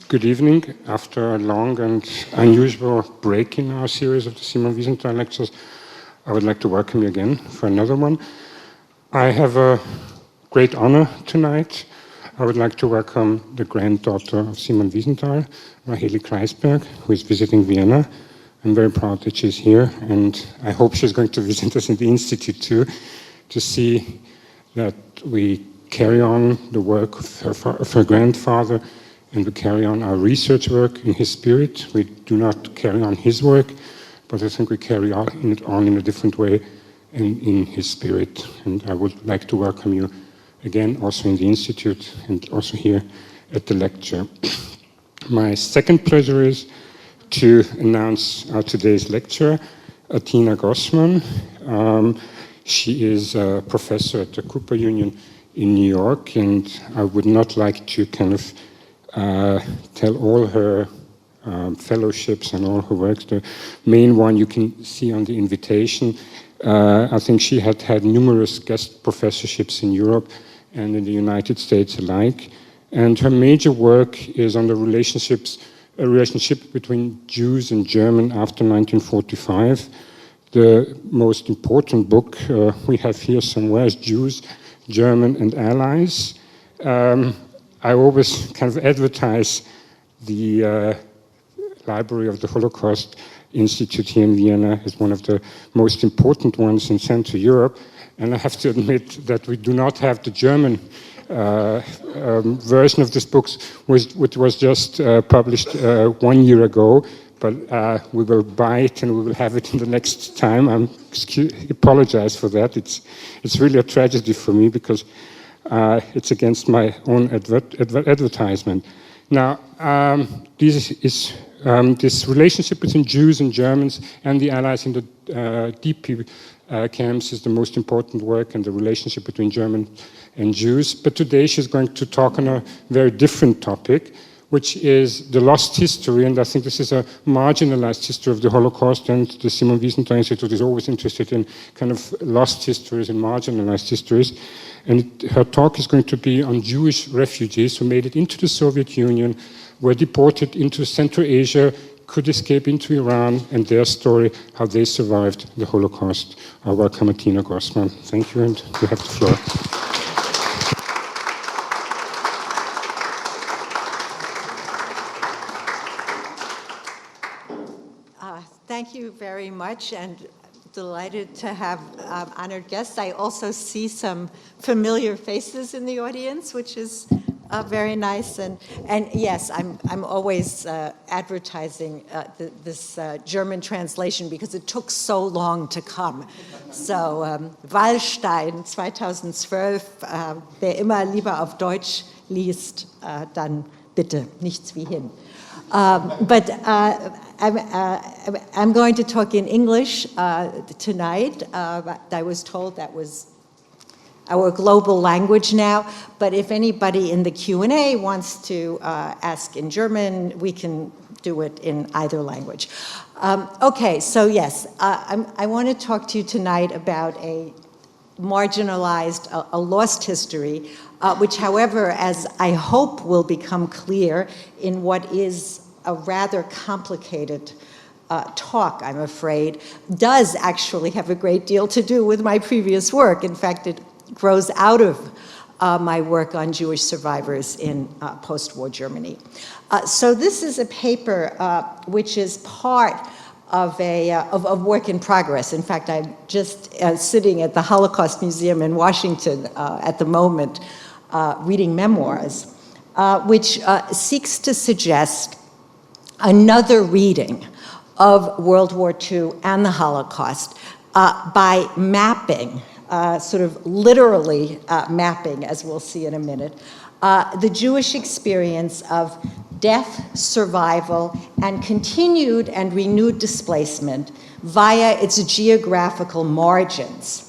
Good evening. After a long and unusual break in our series of the Simon Wiesenthal lectures, I would like to welcome you again for another one. I have a great honor tonight. I would like to welcome the granddaughter of Simon Wiesenthal, Raheli Kreisberg, who is visiting Vienna. I'm very proud that she's here, and I hope she's going to visit us in the Institute too, to see that we carry on the work of her grandfather, and we carry on our research work in his spirit. We do not carry on his work, but I think we carry on in a different way and in his spirit. And I would like to welcome you again, also in the Institute and also here at the lecture. My second pleasure is to announce our today's lecturer, Atina Grossman. She is a professor at the Cooper Union in New York, and I would not like to kind of tell all her fellowships and all her works. The main one you can see on the invitation. I think she had had numerous guest professorships in Europe and in the United States alike. And her major work is on the relationship between Jews and Germans after 1945. The most important book we have here somewhere is Jews, German and Allies. I always kind of advertise the Library of the Holocaust Institute here in Vienna as one of the most important ones in Central Europe. And I have to admit that we do not have the German version of this book, which was just published 1 year ago. But we will buy it and we will have it in the next time. I apologize for that. It's really a tragedy for me because it's against my own advertisement. Now, this relationship between Jews and Germans and the Allies in the DP camps is the most important work, and the relationship between Germans and Jews. But today she's going to talk on a very different topic, which is the lost history, and I think this is a marginalized history of the Holocaust, and the Simon Wiesenthal Institute is always interested in kind of lost histories and marginalized histories. And her talk is going to be on Jewish refugees who made it into the Soviet Union, were deported into Central Asia, could escape into Iran, and their story, how they survived the Holocaust. I welcome Atina Grossman. Thank you, and you have the floor. Thank you very much, and delighted to have honored guests. I also see some familiar faces in the audience, which is very nice. And yes, I'm always advertising this German translation because it took so long to come. So Wallstein 2012, wer immer lieber auf Deutsch liest, dann bitte, nichts wie hin. But I'm going to talk in English tonight. I was told that was our global language now, but if anybody in the Q&A wants to ask in German, we can do it in either language. Okay, so yes, I want to talk to you tonight about a marginalized, a lost history, which, however, as I hope will become clear in what is a rather complicated talk, I'm afraid, does actually have a great deal to do with my previous work. In fact, it grows out of my work on Jewish survivors in post-war Germany. So this is a paper which is part of work in progress. In fact, I'm just sitting at the Holocaust Museum in Washington at the moment reading memoirs, which seeks to suggest another reading of World War II and the Holocaust by mapping, sort of literally mapping, as we'll see in a minute, the Jewish experience of death, survival, and continued and renewed displacement via its geographical margins.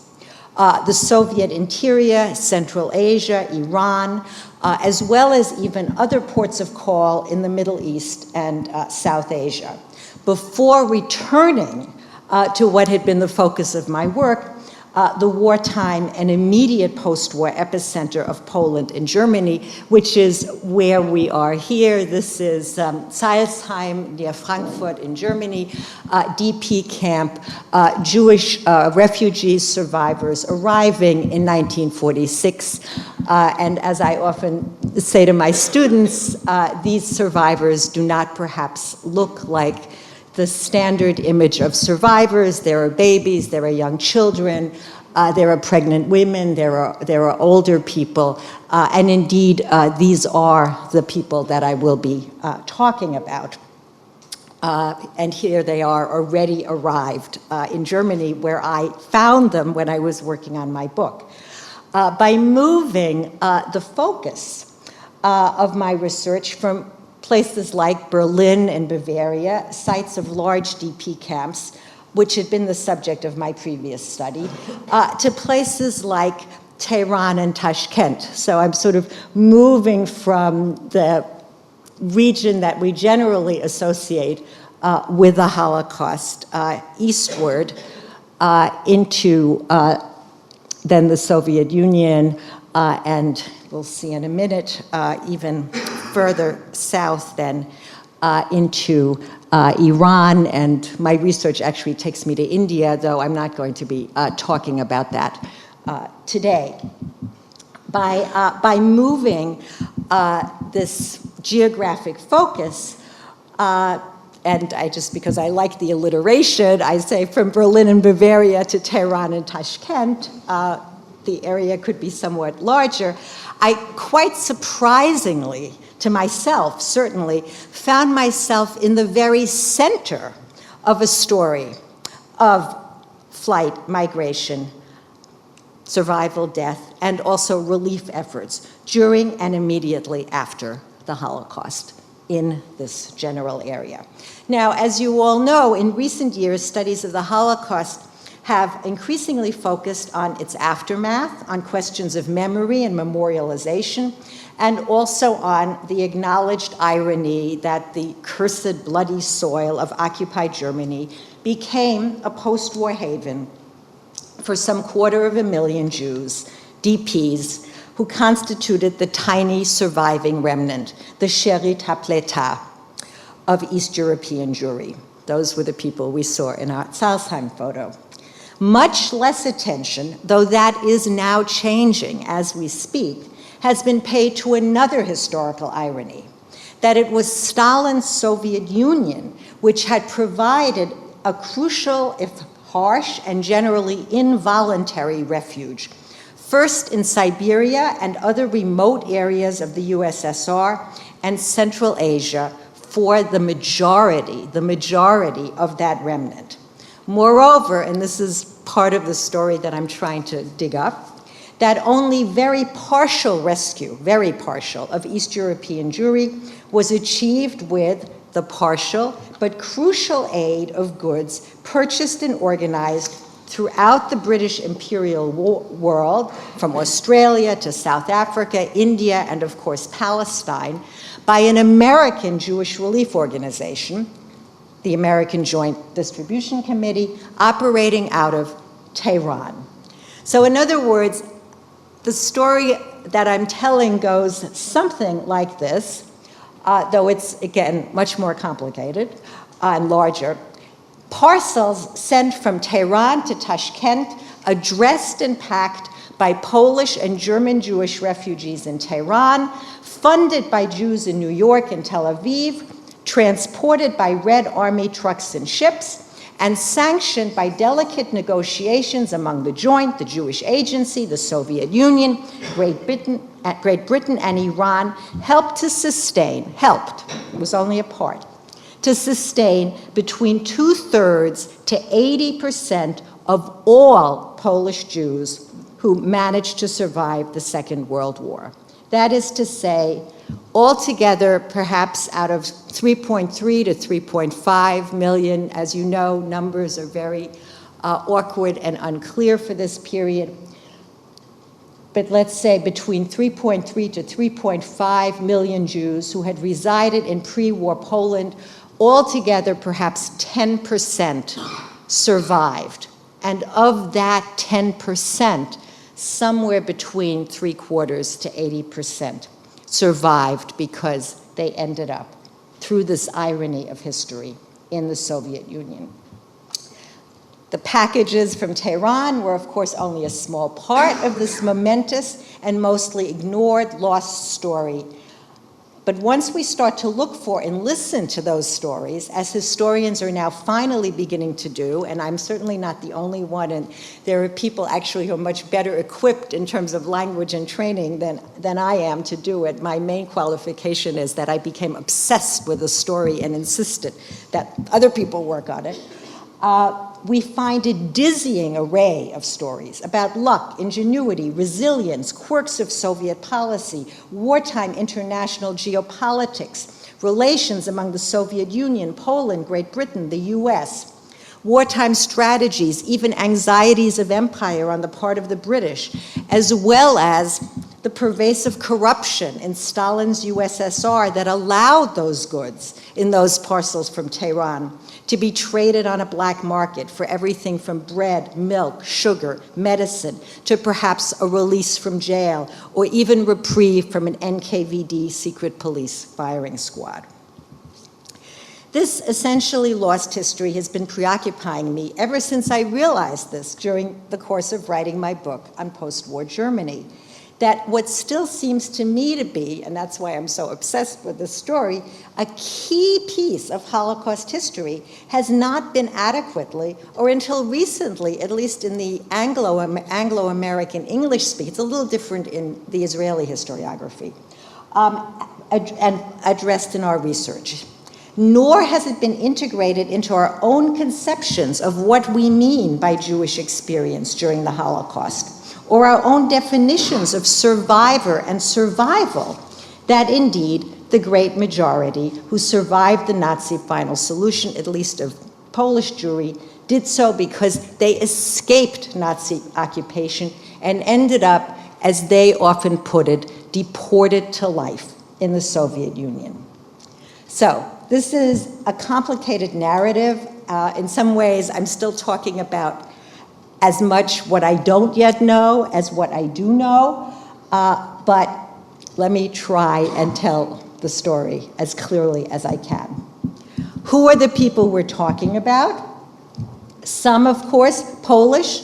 The Soviet interior, Central Asia, Iran, as well as even other ports of call in the Middle East and South Asia, before returning to what had been the focus of my work, the wartime and immediate post-war epicenter of Poland and Germany, which is where we are here. This is Salzheim near Frankfurt in Germany, DP camp, Jewish refugees, survivors arriving in 1946. And as I often say to my students, these survivors do not perhaps look like the standard image of survivors. There are babies, there are young children, there are pregnant women, there are older people, and indeed these are the people that I will be talking about. And here they are already arrived in Germany, where I found them when I was working on my book. By moving the focus of my research from places like Berlin and Bavaria, sites of large DP camps, which had been the subject of my previous study, to places like Tehran and Tashkent. So I'm sort of moving from the region that we generally associate with the Holocaust eastward into then the Soviet Union, and we'll see in a minute, even further south then into Iran, and my research actually takes me to India, though I'm not going to be talking about that today. By moving this geographic focus, and because I like the alliteration, I say from Berlin and Bavaria to Tehran and Tashkent, the area could be somewhat larger. I quite surprisingly, to myself certainly, found myself in the very center of a story of flight, migration, survival, death, and also relief efforts during and immediately after the Holocaust in this general area. Now, as you all know, in recent years, studies of the Holocaust have increasingly focused on its aftermath, on questions of memory and memorialization, and also on the acknowledged irony that the cursed bloody soil of occupied Germany became a post-war haven for some 250,000 Jews, DPs, who constituted the tiny surviving remnant, the Sherit Hapleta of East European Jewry. Those were the people we saw in our Salzheim photo. Much less attention, though that is now changing as we speak, has been paid to another historical irony, that it was Stalin's Soviet Union which had provided a crucial, if harsh, and generally involuntary refuge, first in Siberia and other remote areas of the USSR and Central Asia for the majority of that remnant. Moreover, and this is part of the story that I'm trying to dig up, that only very partial rescue, very partial, of East European Jewry was achieved with the partial but crucial aid of goods purchased and organized throughout the British imperial world, from Australia to South Africa, India, and of course Palestine, by an American Jewish relief organization, the American Joint Distribution Committee, operating out of Tehran. So in other words, the story that I'm telling goes something like this, though it's, again, much more complicated and larger. Parcels sent from Tehran to Tashkent, addressed and packed by Polish and German Jewish refugees in Tehran, funded by Jews in New York and Tel Aviv, transported by Red Army trucks and ships, and sanctioned by delicate negotiations among the Joint, the Jewish Agency, the Soviet Union, Great Britain, and Iran, helped, it was only a part, to sustain between 2/3 to 80% of all Polish Jews who managed to survive the Second World War. That is to say, altogether, perhaps out of 3.3 to 3.5 million, as you know, numbers are very awkward and unclear for this period, but let's say between 3.3 to 3.5 million Jews who had resided in pre-war Poland, altogether perhaps 10% survived And of that 10%, somewhere between 3/4 to 80% survived because they ended up, through this irony of history, in the Soviet Union. The packages from Tehran were, of course, only a small part of this momentous and mostly ignored, lost story. But once we start to look for and listen to those stories, as historians are now finally beginning to do, and I'm certainly not the only one, and there are people actually who are much better equipped in terms of language and training than I am to do it. My main qualification is that I became obsessed with a story and insisted that other people work on it. We find a dizzying array of stories about luck, ingenuity, resilience, quirks of Soviet policy, wartime international geopolitics, relations among the Soviet Union, Poland, Great Britain, the US, wartime strategies, even anxieties of empire on the part of the British, as well as the pervasive corruption in Stalin's USSR that allowed those goods in those parcels from Tehran to be traded on a black market for everything from bread, milk, sugar, medicine, to perhaps a release from jail, or even reprieve from an NKVD secret police firing squad. This essentially lost history has been preoccupying me ever since I realized this during the course of writing my book on post-war Germany, that what still seems to me to be, and that's why I'm so obsessed with this story, a key piece of Holocaust history has not been adequately, or until recently, at least in the Anglo-American English speak, it's a little different in the Israeli historiography, and addressed in our research. Nor has it been integrated into our own conceptions of what we mean by Jewish experience during the Holocaust, or our own definitions of survivor and survival, that indeed the great majority who survived the Nazi final solution, at least of Polish Jewry, did so because they escaped Nazi occupation and ended up, as they often put it, deported to life in the Soviet Union. So this is a complicated narrative. In some ways, I'm still talking about as much what I don't yet know as what I do know, but let me try and tell the story as clearly as I can. Who are the people we're talking about? Some, of course, Polish,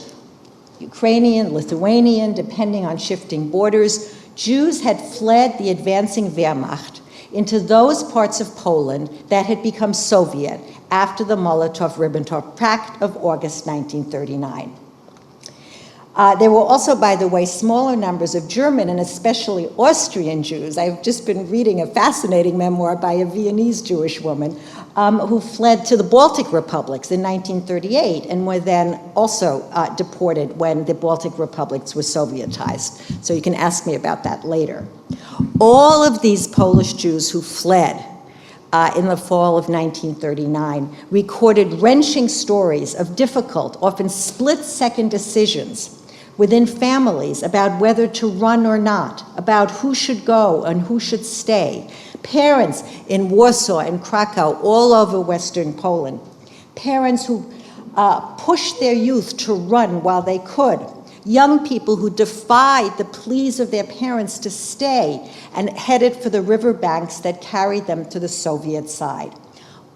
Ukrainian, Lithuanian, depending on shifting borders. Jews had fled the advancing Wehrmacht into those parts of Poland that had become Soviet after the Molotov-Ribbentrop Pact of August 1939. There were also, by the way, smaller numbers of German and especially Austrian Jews. I've just been reading a fascinating memoir by a Viennese Jewish woman who fled to the Baltic republics in 1938 and were then also deported when the Baltic republics were Sovietized. So you can ask me about that later. All of these Polish Jews who fled in the fall of 1939 recorded wrenching stories of difficult, often split-second decisions within families about whether to run or not, about who should go and who should stay. Parents in Warsaw and Krakow, all over Western Poland. Parents who pushed their youth to run while they could. Young people who defied the pleas of their parents to stay and headed for the riverbanks that carried them to the Soviet side.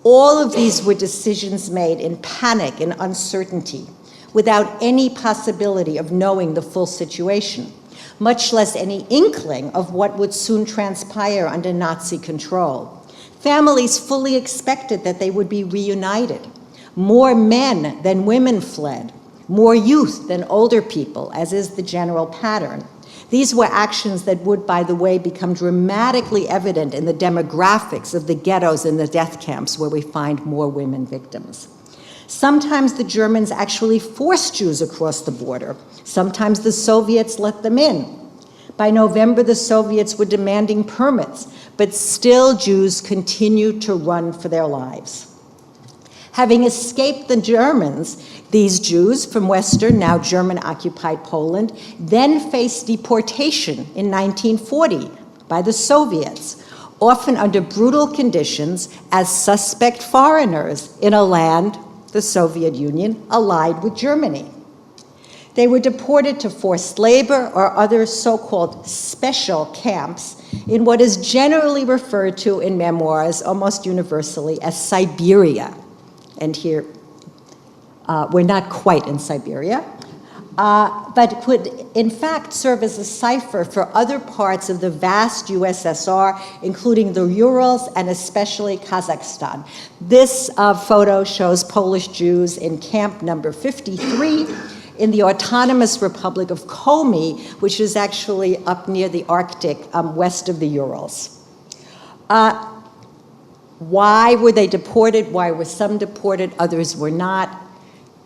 All of these were decisions made in panic and uncertainty, without any possibility of knowing the full situation, much less any inkling of what would soon transpire under Nazi control. Families fully expected that they would be reunited. More men than women fled, more youth than older people, as is the general pattern. These were actions that would, by the way, become dramatically evident in the demographics of the ghettos and the death camps where we find more women victims. Sometimes the Germans actually forced Jews across the border. Sometimes the Soviets let them in. By November, the Soviets were demanding permits, but still Jews continued to run for their lives. Having escaped the Germans, these Jews from Western, now German-occupied Poland, then faced deportation in 1940 by the Soviets, often under brutal conditions as suspect foreigners in a land the Soviet Union allied with Germany. They were deported to forced labor or other so-called special camps in what is generally referred to in memoirs almost universally as Siberia. And here, we're not quite in Siberia, but could in fact serve as a cipher for other parts of the vast USSR, including the Urals and especially Kazakhstan. This photo shows Polish Jews in camp number 53 in the autonomous Republic of Komi, which is actually up near the Arctic, west of the Urals. Why were they deported? Why were some deported, others were not?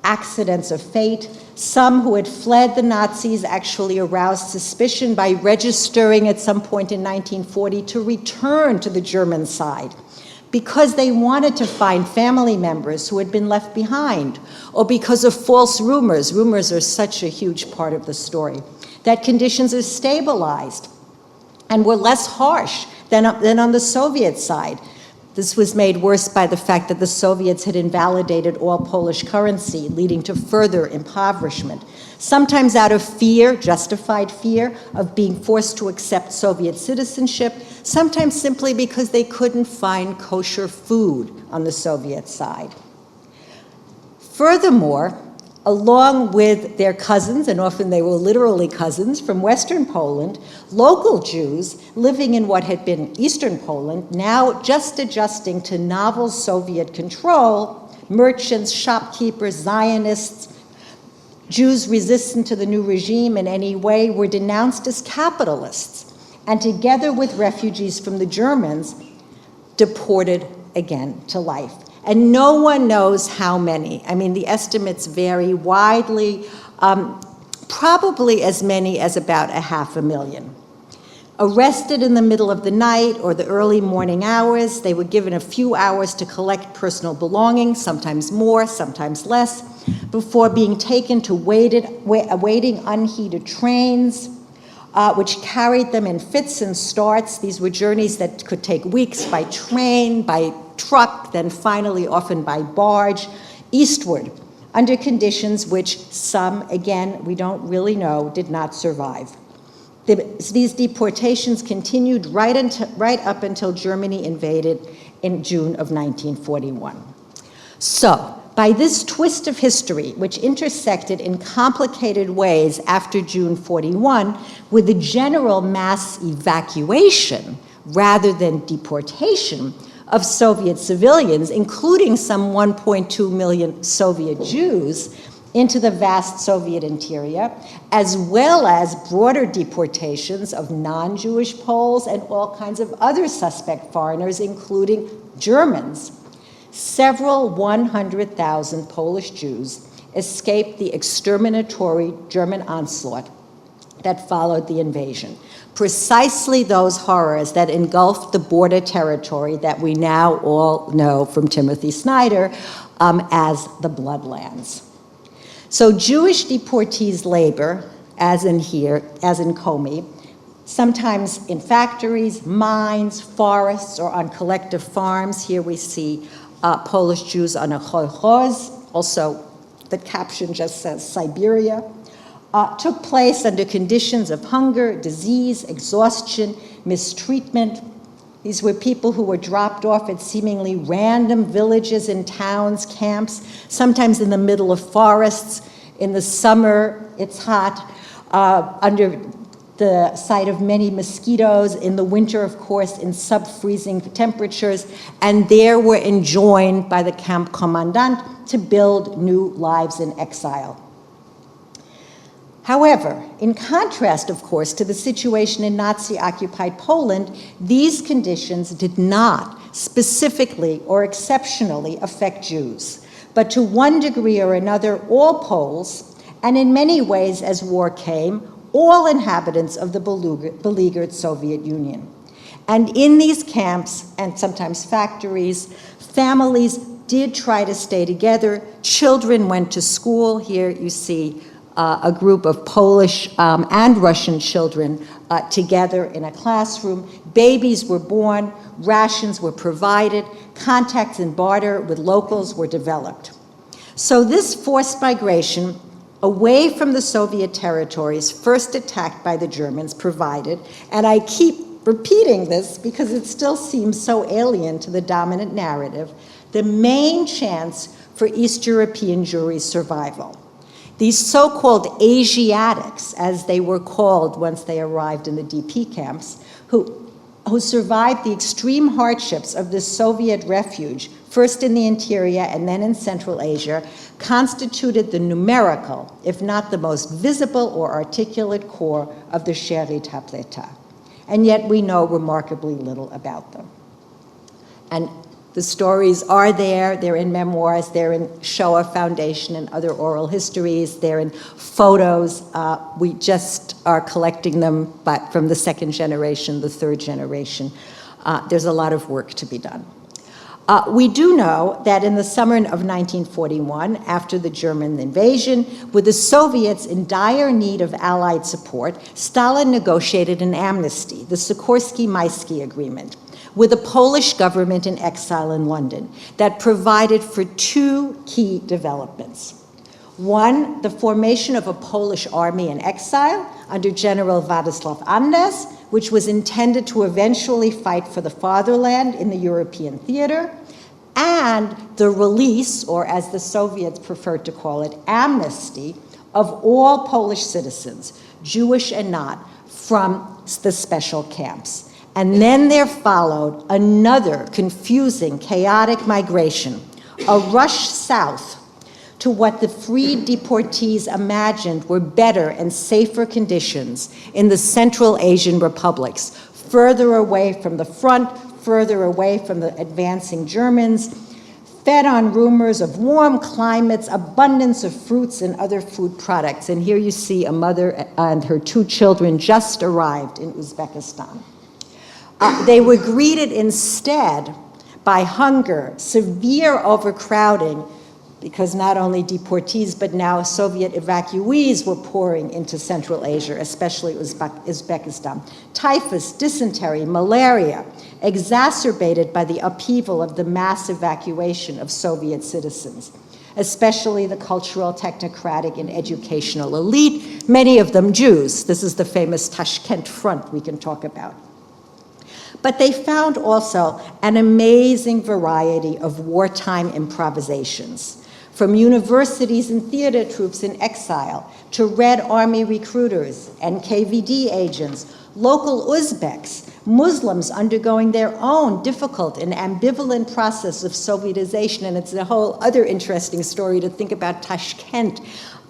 Accidents of fate. Some who had fled the Nazis actually aroused suspicion by registering at some point in 1940 to return to the German side, because they wanted to find family members who had been left behind, or because of false rumors. Rumors are such a huge part of the story, that conditions are stabilized and were less harsh than on the Soviet side. This was made worse by the fact that the Soviets had invalidated all Polish currency, leading to further impoverishment, sometimes out of fear, justified fear, of being forced to accept Soviet citizenship, sometimes simply because they couldn't find kosher food on the Soviet side. Furthermore, along with their cousins, and often they were literally cousins, from Western Poland, local Jews living in what had been Eastern Poland, now just adjusting to novel Soviet control, merchants, shopkeepers, Zionists, Jews resistant to the new regime in any way were denounced as capitalists, and together with refugees from the Germans, deported again to life. And no one knows how many. I mean, the estimates vary widely, probably as many as about 500,000. Arrested in the middle of the night or the early morning hours, they were given a few hours to collect personal belongings, sometimes more, sometimes less, before being taken to awaiting unheated trains, which carried them in fits and starts. These were journeys that could take weeks by train, by truck, then finally often by barge, eastward, under conditions which some, again, we don't really know, did not survive. These deportations continued right up until Germany invaded in June of 1941. So, by this twist of history, which intersected in complicated ways after June 41 with the general mass evacuation rather than deportation of Soviet civilians, including some 1.2 million Soviet Jews, into the vast Soviet interior, as well as broader deportations of non-Jewish Poles and all kinds of other suspect foreigners, including Germans. Several 100,000 Polish Jews escaped the exterminatory German onslaught that followed the invasion. Precisely those horrors that engulfed the border territory that we now all know from Timothy Snyder as the Bloodlands. So Jewish deportees labor, as in here, as in Komi, sometimes in factories, mines, forests, or on collective farms. Here we see Polish Jews on a kolkhoz, also the caption just says Siberia, took place under conditions of hunger, disease, exhaustion, mistreatment. These were people who were dropped off at seemingly random villages and towns, camps, sometimes in the middle of forests. In the summer, it's hot, under the sight of many mosquitoes. In the winter, of course, in sub-freezing temperatures. And there were enjoined by the camp commandant to build new lives in exile. However, in contrast, of course, to the situation in Nazi-occupied Poland, these conditions did not specifically or exceptionally affect Jews, but to one degree or another, all Poles, and in many ways, as war came, all inhabitants of the beleaguered Soviet Union. And in these camps, and sometimes factories, families did try to stay together. Children went to school. Here you see a group of Polish and Russian children together in a classroom. Babies were born, rations were provided, contacts and barter with locals were developed. So this forced migration away from the Soviet territories first attacked by the Germans provided, and I keep repeating this because it still seems so alien to the dominant narrative, the main chance for East European Jewry's survival. These so-called Asiatics, as they were called once they arrived in the DP camps, who survived the extreme hardships of this Soviet refuge, first in the interior and then in Central Asia, constituted the numerical, if not the most visible or articulate core of the Sherit Hapleta. And yet we know remarkably little about them. And the stories are there, they're in memoirs, they're in Shoah Foundation and other oral histories, they're in photos. We just are collecting them, but from the second generation, the third generation. There's a lot of work to be done. We do know that in the summer of 1941, after the German invasion, with the Soviets in dire need of Allied support, Stalin negotiated an amnesty, the Sikorsky-Maisky Agreement, with the Polish government in exile in London that provided for two key developments. One, the formation of a Polish army in exile under General Władysław Anders, which was intended to eventually fight for the fatherland in the European theater, and the release, or as the Soviets preferred to call it, amnesty, of all Polish citizens, Jewish and not, from the special camps. And then there followed another confusing, chaotic migration, a rush south to what the freed deportees imagined were better and safer conditions in the Central Asian republics, further away from the front, further away from the advancing Germans, fed on rumors of warm climates, abundance of fruits and other food products. And here you see a mother and her two children just arrived in Uzbekistan. They were greeted instead by hunger, severe overcrowding, because not only deportees, but now Soviet evacuees were pouring into Central Asia, especially Uzbekistan. Typhus, dysentery, malaria, exacerbated by the upheaval of the mass evacuation of Soviet citizens, especially the cultural, technocratic, and educational elite, many of them Jews. This is the famous Tashkent Front we can talk about. But they found also an amazing variety of wartime improvisations, from universities and theater troops in exile to Red Army recruiters and KVD agents, local Uzbeks, Muslims undergoing their own difficult and ambivalent process of Sovietization. And it's a whole other interesting story to think about Tashkent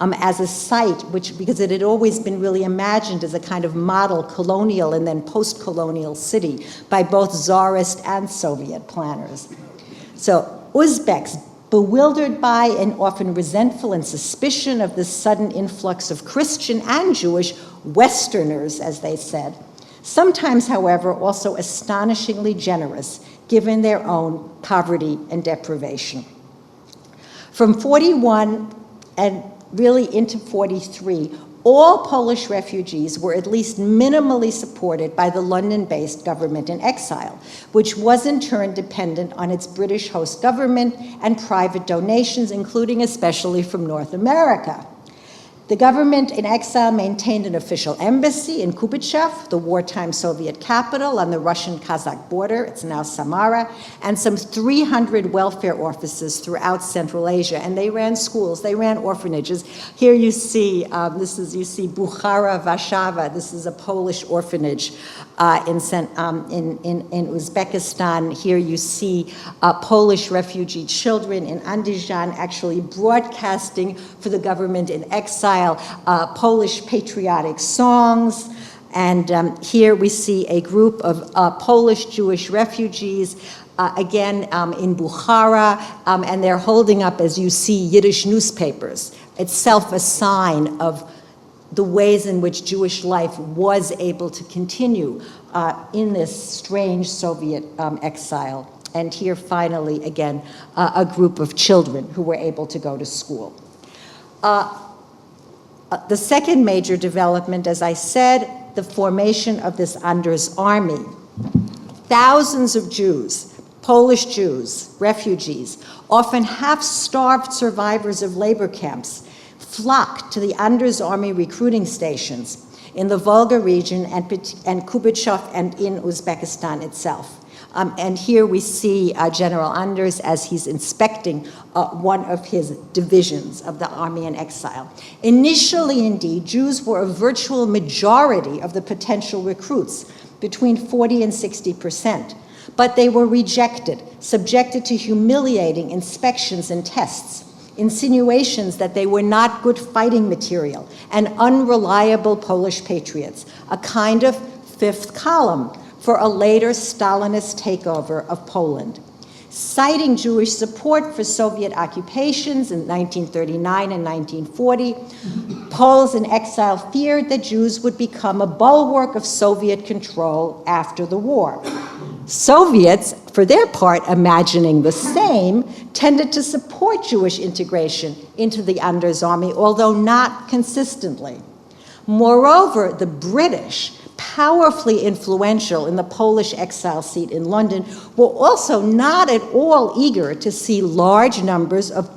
as a site, because it had always been really imagined as a kind of model colonial and then post-colonial city by both Tsarist and Soviet planners. So Uzbeks, bewildered by and often resentful and suspicion of this sudden influx of Christian and Jewish Westerners, as they said, sometimes, however, also astonishingly generous, given their own poverty and deprivation. From 41 and really into 43, all Polish refugees were at least minimally supported by the London-based government in exile, which was in turn dependent on its British host government and private donations, including especially from North America. The government in exile maintained an official embassy in Kubichev, the wartime Soviet capital on the Russian-Kazakh border, it's now Samara, and some 300 welfare offices throughout Central Asia. And they ran schools, they ran orphanages. Here you see, you see Bukhara, Warszawa. This is a Polish orphanage in Uzbekistan. Here you see Polish refugee children in Andijan actually broadcasting for the government in exile Polish patriotic songs. And here we see a group of Polish Jewish refugees, again in Bukhara, and they're holding up, as you see, Yiddish newspapers, itself a sign of the ways in which Jewish life was able to continue in this strange Soviet exile. And here, finally, again, a group of children who were able to go to school. The second major development, as I said, the formation of this Anders army. Thousands of Jews Polish Jews, refugees, often half-starved survivors of labor camps, flocked to the Anders Army recruiting stations in the Volga region and Kubichov and in Uzbekistan itself. And here we see General Anders as he's inspecting one of his divisions of the army in exile. Initially, indeed, Jews were a virtual majority of the potential recruits, between 40 and 60%. But they were rejected, subjected to humiliating inspections and tests, insinuations that they were not good fighting material and unreliable Polish patriots, a kind of fifth column for a later Stalinist takeover of Poland. Citing Jewish support for Soviet occupations in 1939 and 1940, Poles in exile feared that Jews would become a bulwark of Soviet control after the war. Soviets, for their part, imagining the same, tended to support Jewish integration into the Anders Army, although not consistently. Moreover, the British, powerfully influential in the Polish exile seat in London, were also not at all eager to see large numbers of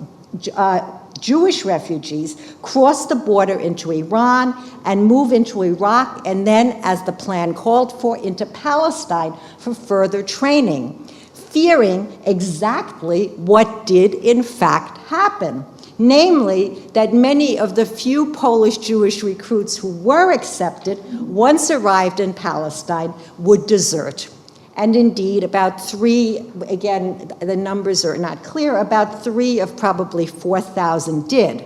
Jewish refugees cross the border into Iran and move into Iraq, and then, as the plan called for, into Palestine for further training, fearing exactly what did in fact happen. Namely, that many of the few Polish Jewish recruits who were accepted, once arrived in Palestine, would desert. And indeed, about 3, again, the numbers are not clear, about 3 of probably 4,000 did.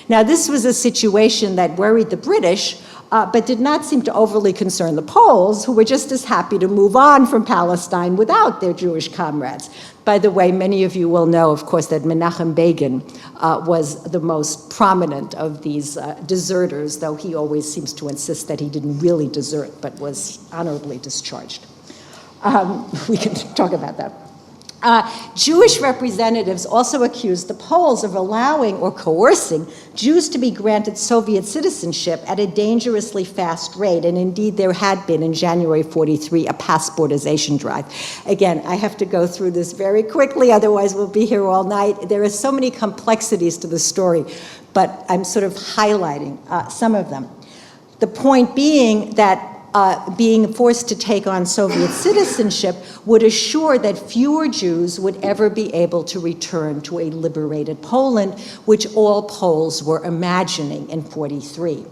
Now, this was a situation that worried the British, but did not seem to overly concern the Poles, who were just as happy to move on from Palestine without their Jewish comrades. By the way, many of you will know, of course, that Menachem Begin was the most prominent of these deserters, though he always seems to insist that he didn't really desert, but was honorably discharged. We can talk about that. Jewish representatives also accused the Poles of allowing or coercing Jews to be granted Soviet citizenship at a dangerously fast rate, and indeed there had been in January 43 a passportization drive. Again, I have to go through this very quickly, otherwise we'll be here all night. There are so many complexities to the story, but I'm sort of highlighting some of them. The point being that being forced to take on Soviet citizenship would assure that fewer Jews would ever be able to return to a liberated Poland, which all Poles were imagining in 43.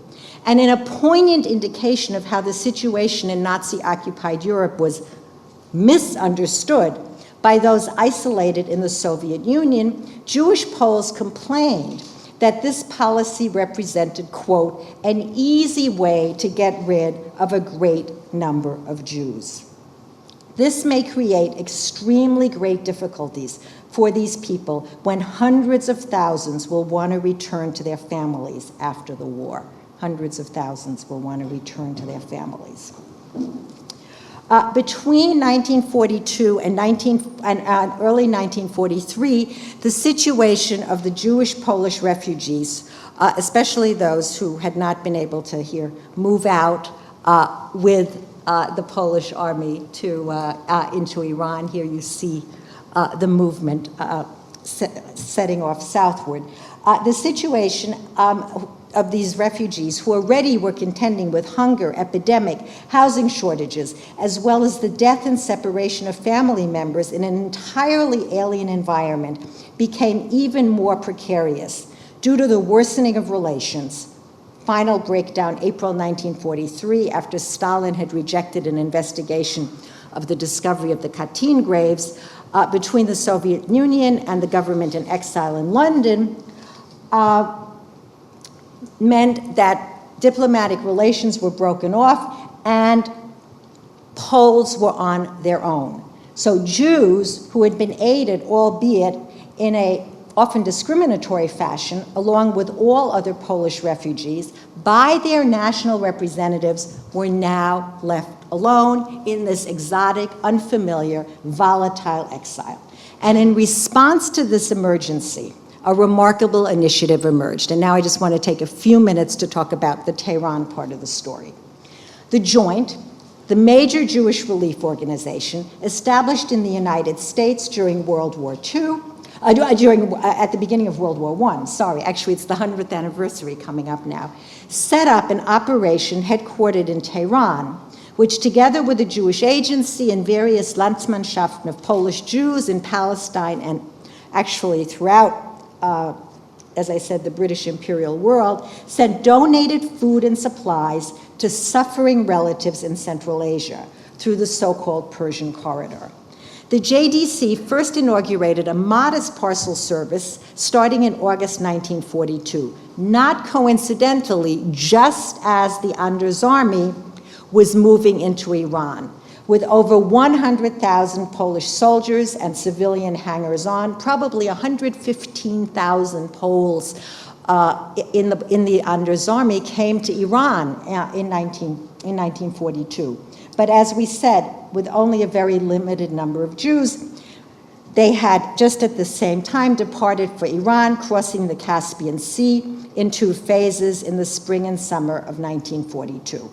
And in a poignant indication of how the situation in Nazi-occupied Europe was misunderstood by those isolated in the Soviet Union, Jewish Poles complained that this policy represented, quote, an easy way to get rid of a great number of Jews. This may create extremely great difficulties for these people when hundreds of thousands will want to return to their families after the war. Hundreds of thousands will want to return to their families. Between 1942 and early 1943, the situation of the Jewish Polish refugees, especially those who had not been able to here move out with the Polish army into Iran. Here you see the movement setting off southward. The situation of these refugees who already were contending with hunger, epidemic, housing shortages, as well as the death and separation of family members in an entirely alien environment, became even more precarious due to the worsening of relations. Final breakdown, April 1943, after Stalin had rejected an investigation of the discovery of the Katyn graves between the Soviet Union and the government in exile in London, meant that diplomatic relations were broken off and Poles were on their own. So Jews who had been aided, albeit in a often discriminatory fashion, along with all other Polish refugees, by their national representatives, were now left alone in this exotic, unfamiliar, volatile exile. And in response to this emergency, a remarkable initiative emerged. And now I just want to take a few minutes to talk about the Tehran part of the story. The Joint, the major Jewish relief organization established in the United States during World War II, at the beginning of World War I, sorry, actually it's the 100th anniversary coming up now, set up an operation headquartered in Tehran, which together with the Jewish Agency and various Landsmannschaften of Polish Jews in Palestine and actually throughout, as I said, the British imperial world, sent donated food and supplies to suffering relatives in Central Asia through the so-called Persian Corridor. The JDC first inaugurated a modest parcel service starting in August 1942, not coincidentally, just as the Anders Army was moving into Iran, with over 100,000 Polish soldiers and civilian hangers-on, probably 115,000 Poles in the Anders Army came to Iran in 1942. But as we said, with only a very limited number of Jews, they had just at the same time departed for Iran, crossing the Caspian Sea in 2 phases in the spring and summer of 1942.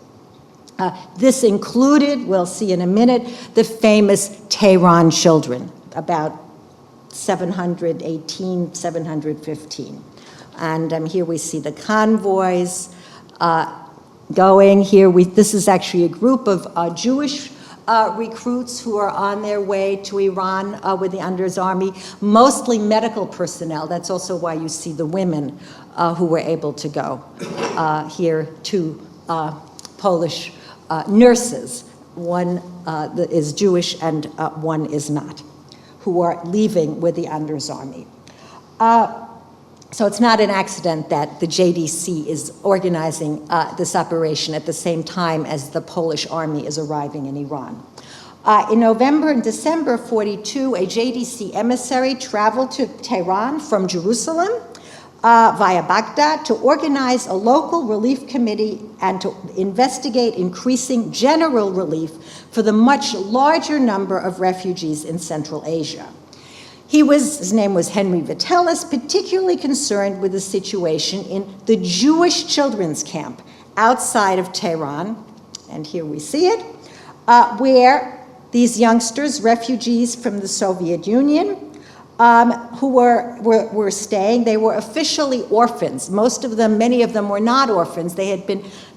This included, we'll see in a minute, the famous Tehran children, about 718, 715. And here we see the convoys going. Here, this is actually a group of Jewish recruits who are on their way to Iran with the Anders Army, mostly medical personnel. That's also why you see the women who were able to go. Here, 2 Polish nurses. One is Jewish and one is not, who are leaving with the Anders Army. So it's not an accident that the JDC is organizing this operation at the same time as the Polish army is arriving in Iran. In November and December of 42, a JDC emissary traveled to Tehran from Jerusalem via Baghdad to organize a local relief committee and to investigate increasing general relief for the much larger number of refugees in Central Asia. His name was Henry Vitellis, particularly concerned with the situation in the Jewish children's camp outside of Tehran, and here we see it, where these youngsters, refugees from the Soviet Union, who were staying, they were officially orphans. Most of them, many of them were not orphans. They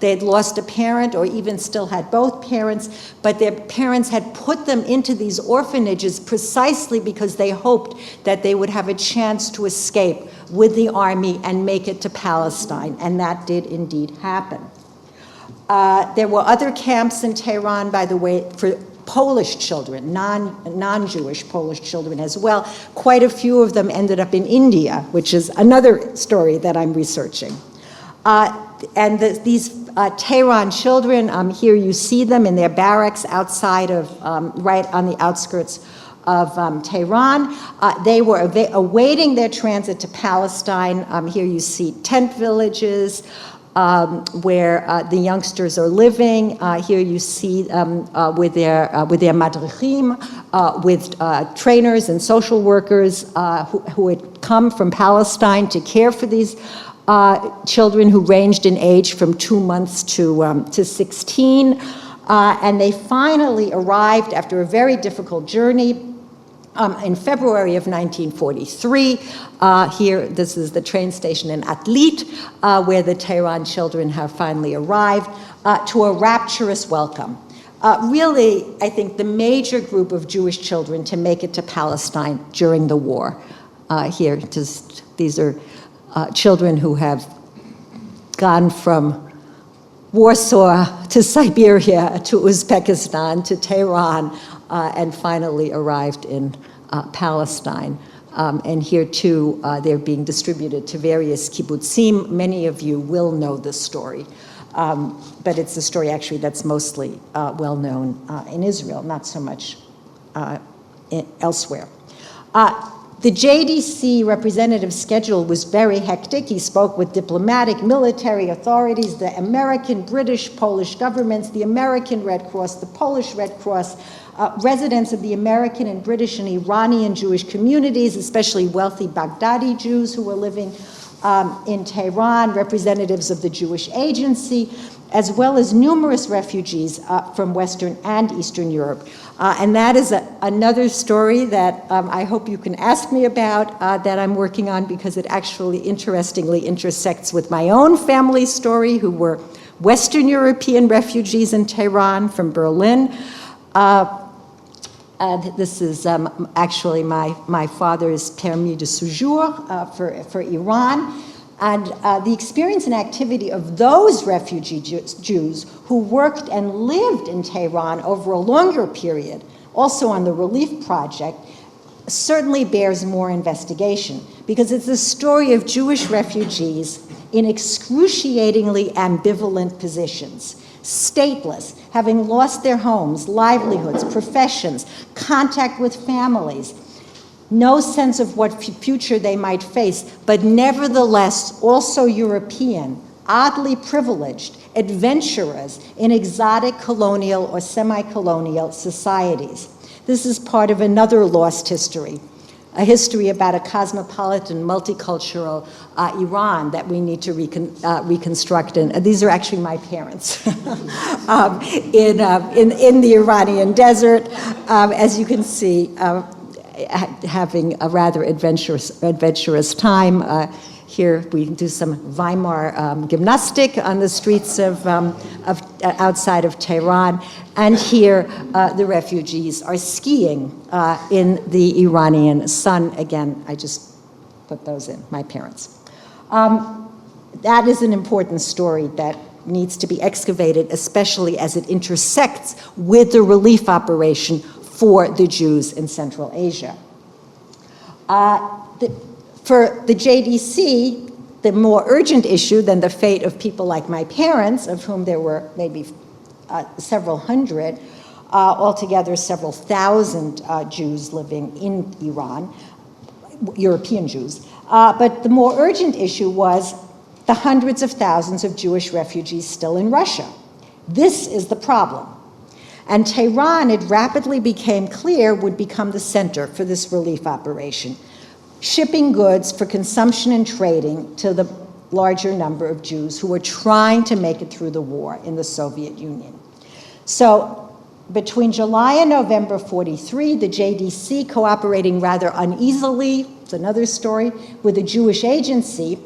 had lost a parent or even still had both parents, but their parents had put them into these orphanages precisely because they hoped that they would have a chance to escape with the army and make it to Palestine, and that did indeed happen. There were other camps in Tehran, by the way, for Polish children, non-Jewish Polish children as well. Quite a few of them ended up in India, which is another story that I'm researching. And these Tehran children, here you see them in their barracks outside of, right on the outskirts of Tehran. They were awaiting their transit to Palestine. Here you see tent villages, where the youngsters are living. Here you see with their madrichim, with trainers and social workers who had come from Palestine to care for these children who ranged in age from 2 months to 16. And they finally arrived after a very difficult journey in February of 1943, here, this is the train station in Atlit, where the Tehran children have finally arrived, to a rapturous welcome. Really, I think the major group of Jewish children to make it to Palestine during the war. Here, these are children who have gone from Warsaw to Siberia to Uzbekistan to Tehran, and finally arrived in Palestine. And here too, they're being distributed to various kibbutzim. Many of you will know this story, but it's a story actually that's mostly well known in Israel, not so much elsewhere. The JDC representative's schedule was very hectic. He spoke with diplomatic, military authorities, the American, British, Polish governments, the American Red Cross, the Polish Red Cross, residents of the American and British and Iranian Jewish communities, especially wealthy Baghdadi Jews who were living in Tehran, representatives of the Jewish Agency, as well as numerous refugees from Western and Eastern Europe. And that is another story that I hope you can ask me about, that I'm working on, because it actually interestingly intersects with my own family story, who were Western European refugees in Tehran from Berlin. This is actually my father's permis de séjour for Iran. And the experience and activity of those refugee Jews who worked and lived in Tehran over a longer period, also on the Relief Project, certainly bears more investigation, because it's a story of Jewish refugees in excruciatingly ambivalent positions, stateless, having lost their homes, livelihoods, professions, contact with families, no sense of what future they might face, but nevertheless also European, oddly privileged, adventurers in exotic colonial or semi-colonial societies. This is part of another lost history, a history about a cosmopolitan, multicultural Iran that we need to reconstruct. And these are actually my parents in the Iranian desert, as you can see, having a rather adventurous time. Here we do some Weimar gymnastic on the streets of outside of Tehran, and here the refugees are skiing in the Iranian sun. Again, I just put those in, my parents. That is an important story that needs to be excavated, especially as it intersects with the relief operation for the Jews in Central Asia. For the JDC, the more urgent issue than the fate of people like my parents, of whom there were maybe several hundred, altogether several thousand Jews living in Iran, European Jews. But the more urgent issue was the hundreds of thousands of Jewish refugees still in Russia. This is the problem. And Tehran, it rapidly became clear, would become the center for this relief operation, shipping goods for consumption and trading to the larger number of Jews who were trying to make it through the war in the Soviet Union. So between July and November 43, the JDC, cooperating rather uneasily, it's another story, with a Jewish agency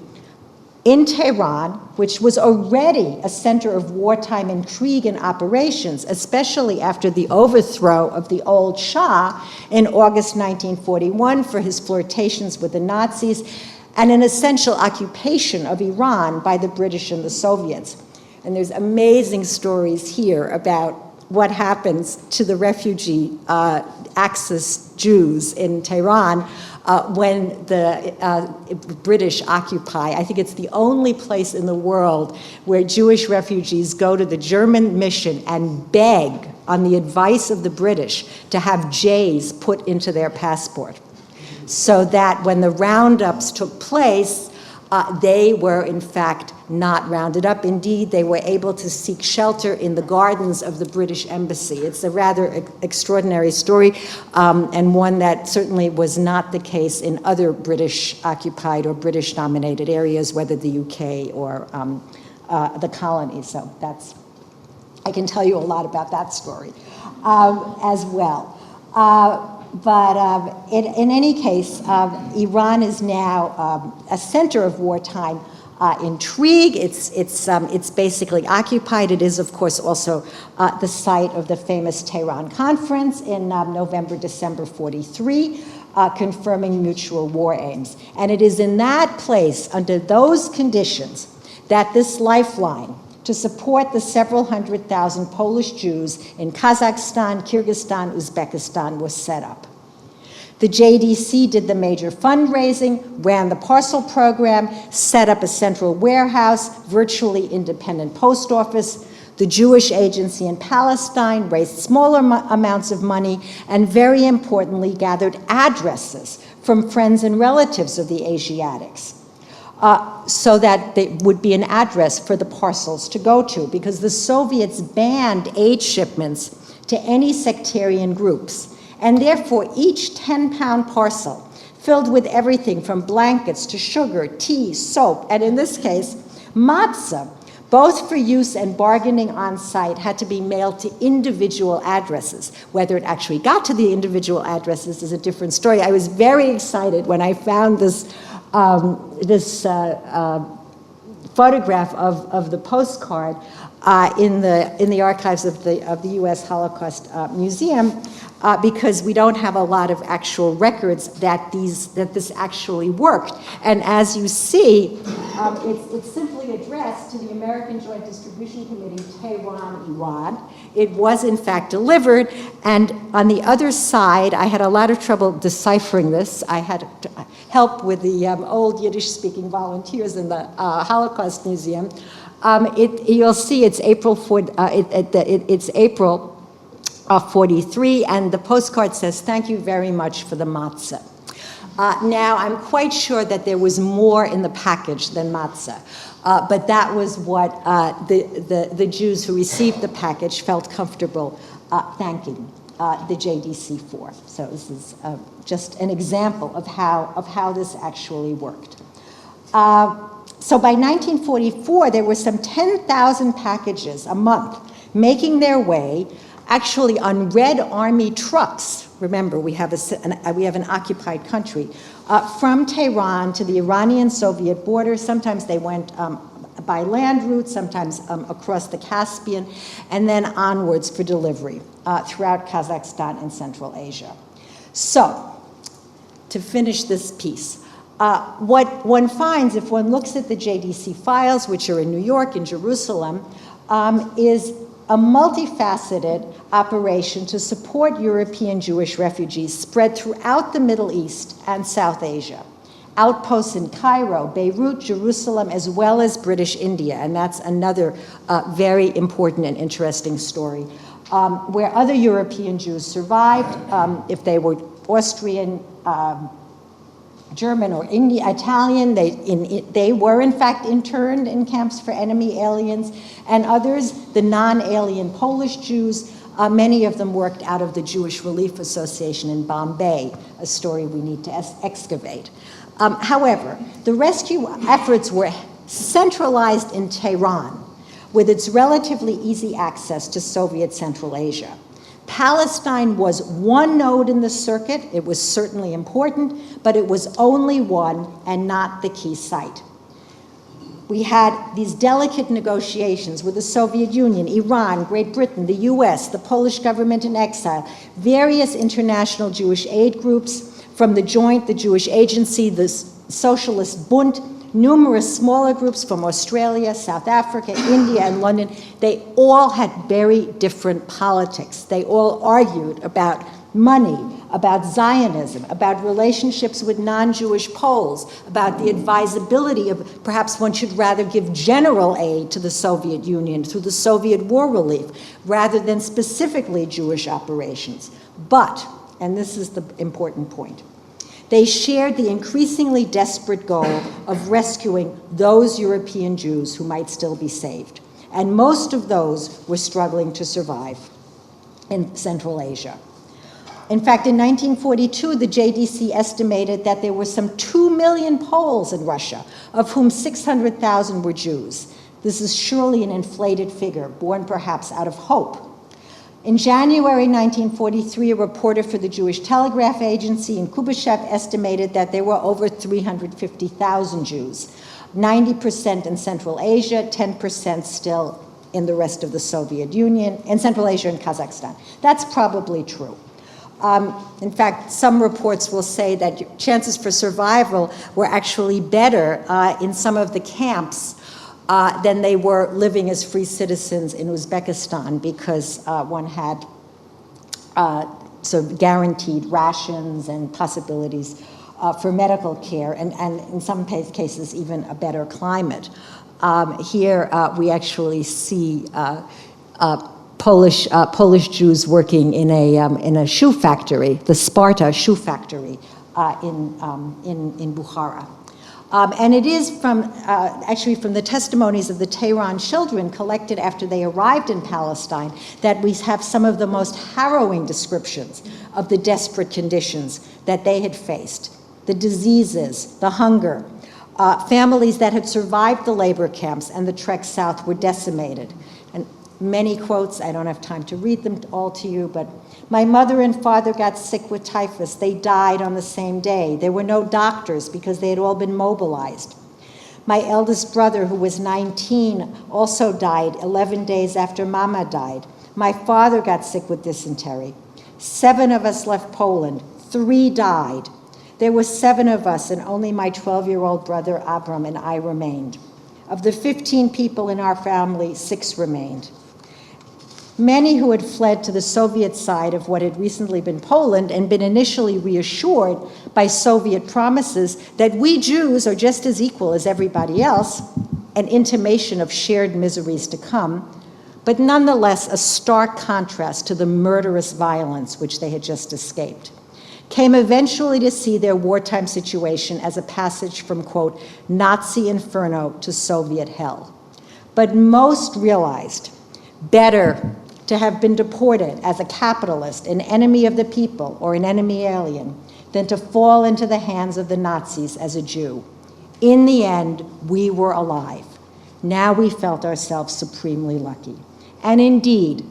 in Tehran, which was already a center of wartime intrigue and operations, especially after the overthrow of the old Shah in August 1941 for his flirtations with the Nazis, and an essential occupation of Iran by the British and the Soviets. And there's amazing stories here about what happens to the refugee Axis Jews in Tehran when the British occupy. I think it's the only place in the world where Jewish refugees go to the German mission and beg, on the advice of the British, to have J's put into their passport, so that when the roundups took place, they were in fact not rounded up. Indeed, they were able to seek shelter in the gardens of the British embassy. It's a rather extraordinary story, and one that certainly was not the case in other British occupied or British dominated areas, whether the UK or the colonies. So I can tell you a lot about that story as well. But in any case, Iran is now a center of wartime intrigue. It's basically occupied. It is, of course, also the site of the famous Tehran Conference in November-December 43, confirming mutual war aims. And it is in that place, under those conditions, that this lifeline to support the several hundred thousand Polish Jews in Kazakhstan, Kyrgyzstan, Uzbekistan was set up. The JDC did the major fundraising, ran the parcel program, set up a central warehouse, virtually independent post office. The Jewish agency in Palestine raised smaller amounts of money and, very importantly, gathered addresses from friends and relatives of the Asiatics, so that there would be an address for the parcels to go to, because the Soviets banned aid shipments to any sectarian groups. And therefore, each 10-pound parcel, filled with everything from blankets to sugar, tea, soap, and in this case, matzah, both for use and bargaining on site, had to be mailed to individual addresses. Whether it actually got to the individual addresses is a different story. I was very excited when I found this, photograph of the postcard in the archives of the U.S. Holocaust Museum, because we don't have a lot of actual records that this actually worked. And as you see, it's simply addressed to the American Joint Distribution Committee, Tehran, Iran. It was in fact delivered, and on the other side, I had a lot of trouble deciphering this. I had help with the old Yiddish-speaking volunteers in the Holocaust Museum. You'll see it's April 43, and the postcard says, "Thank you very much for the matzah." Now, I'm quite sure that there was more in the package than matzah, but that was what the Jews who received the package felt comfortable thanking the JDC for. So this is just an example of how this actually worked. So by 1944, there were some 10,000 packages a month making their way actually on Red Army trucks. Remember, we have an occupied country, from Tehran to the Iranian-Soviet border. Sometimes they went by land route, sometimes across the Caspian, and then onwards for delivery throughout Kazakhstan and Central Asia. So, to finish this piece, what one finds if one looks at the JDC files, which are in New York and Jerusalem, is a multifaceted operation to support European Jewish refugees spread throughout the Middle East and South Asia. Outposts in Cairo, Beirut, Jerusalem, as well as British India, and that's another very important and interesting story, where other European Jews survived, if they were Austrian, German, or Italian, they were in fact interned in camps for enemy aliens, and others, the non-alien Polish Jews, many of them worked out of the Jewish Relief Association in Bombay, a story we need to excavate. However, the rescue efforts were centralized in Tehran, with its relatively easy access to Soviet Central Asia. Palestine was one node in the circuit. It was certainly important, but it was only one and not the key site. We had these delicate negotiations with the Soviet Union, Iran, Great Britain, the US, the Polish government in exile, various international Jewish aid groups, from the Joint, the Jewish Agency, the Socialist Bund, numerous smaller groups from Australia, South Africa, India, and London. They all had very different politics. They all argued about money, about Zionism, about relationships with non-Jewish Poles, about the advisability of perhaps one should rather give general aid to the Soviet Union through the Soviet war relief rather than specifically Jewish operations. But, and this is the important point, they shared the increasingly desperate goal of rescuing those European Jews who might still be saved. And most of those were struggling to survive in Central Asia. In fact, in 1942, the JDC estimated that there were some 2 million Poles in Russia, of whom 600,000 were Jews. This is surely an inflated figure, born perhaps out of hope. In January 1943, a reporter for the Jewish Telegraph Agency in Kubashev estimated that there were over 350,000 Jews, 90% in Central Asia, 10% still in the rest of the Soviet Union, in Central Asia and Kazakhstan. That's probably true. In fact, some reports will say that chances for survival were actually better in some of the camps than they were living as free citizens in Uzbekistan, because one had sort of guaranteed rations and possibilities for medical care, and in some cases even a better climate. Here we actually see Polish Jews working in a shoe factory, the Sparta shoe factory in Bukhara. And it is actually from the testimonies of the Tehran children collected after they arrived in Palestine that we have some of the most harrowing descriptions of the desperate conditions that they had faced, the diseases, the hunger, Families that had survived the labor camps and the trek south were decimated. And many quotes, I don't have time to read them all to you, but my mother and father got sick with typhus. They died on the same day. There were no doctors because they had all been mobilized. My eldest brother, who was 19, also died 11 days after Mama died. My father got sick with dysentery. 7 of us left Poland. 3 died. There were 7 of us, and only my 12-year-old brother Abram and I remained. Of the 15 people in our family, 6 remained. Many who had fled to the Soviet side of what had recently been Poland and been initially reassured by Soviet promises that we Jews are just as equal as everybody else, an intimation of shared miseries to come, but nonetheless a stark contrast to the murderous violence which they had just escaped, came eventually to see their wartime situation as a passage from, quote, Nazi inferno to Soviet hell. But most realized, better to have been deported as a capitalist, an enemy of the people, or an enemy alien, than to fall into the hands of the Nazis as a Jew. In the end, we were alive. Now we felt ourselves supremely lucky. And indeed,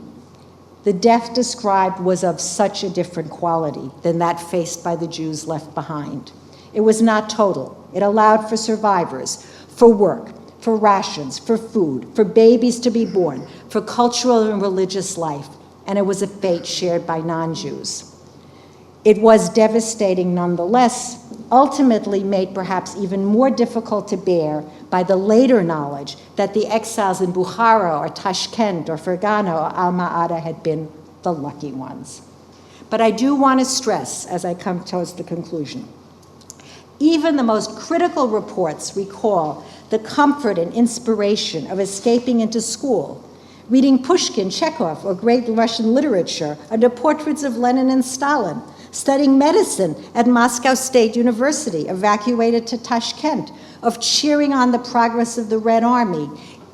the death described was of such a different quality than that faced by the Jews left behind. It was not total. It allowed for survivors, for work, for rations, for food, for babies to be born, for cultural and religious life, and it was a fate shared by non-Jews. It was devastating nonetheless, ultimately made perhaps even more difficult to bear by the later knowledge that the exiles in Bukhara or Tashkent or Fergana or Alma-Ata had been the lucky ones. But I do want to stress, as I come towards the conclusion, even the most critical reports recall the comfort and inspiration of escaping into school, reading Pushkin, Chekhov, or great Russian literature under portraits of Lenin and Stalin, studying medicine at Moscow State University, evacuated to Tashkent, of cheering on the progress of the Red Army,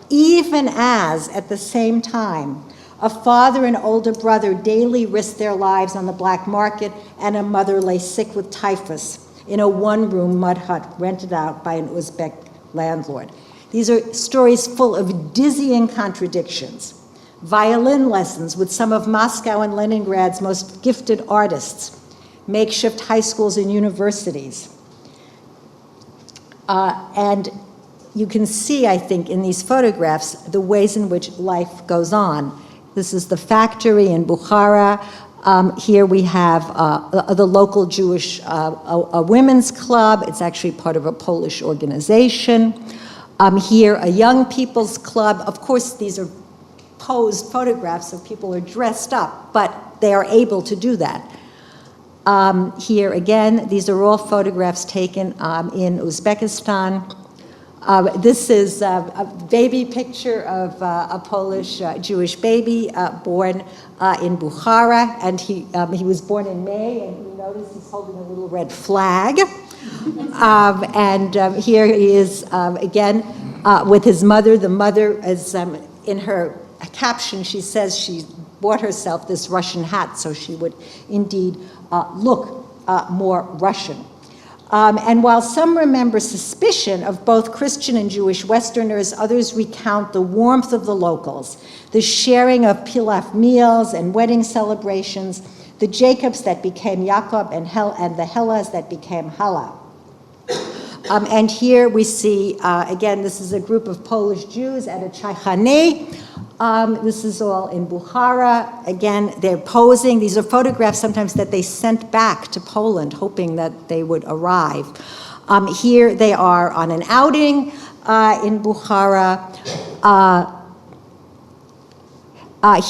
even as, at the same time, a father and older brother daily risked their lives on the black market and a mother lay sick with typhus in a one-room mud hut rented out by an Uzbek landlord. These are stories full of dizzying contradictions. Violin lessons with some of Moscow and Leningrad's most gifted artists, makeshift high schools and universities. And you can see, I think, in these photographs, the ways in which life goes on. This is the factory in Bukhara. Here we have the local Jewish a women's club. It's actually part of a Polish organization. Here, a young people's club. Of course, these are posed photographs, so people are dressed up, but they are able to do that. Here again, these are all photographs taken in Uzbekistan. This is a baby picture of a Polish Jewish baby born in Bukhara, and he was born in May, and you notice he's holding a little red flag. Here he is again with his mother. The mother is in her caption, she says she bought herself this Russian hat so she would indeed look more Russian. And while some remember suspicion of both Christian and Jewish Westerners, others recount the warmth of the locals, the sharing of pilaf meals and wedding celebrations, the Jacobs that became Jacob and the Hellas that became Hala. And here we see, again, this is a group of Polish Jews at a chaykhane. This is all in Bukhara. Again, they're posing. These are photographs sometimes that they sent back to Poland, hoping that they would arrive. Here they are on an outing in Bukhara.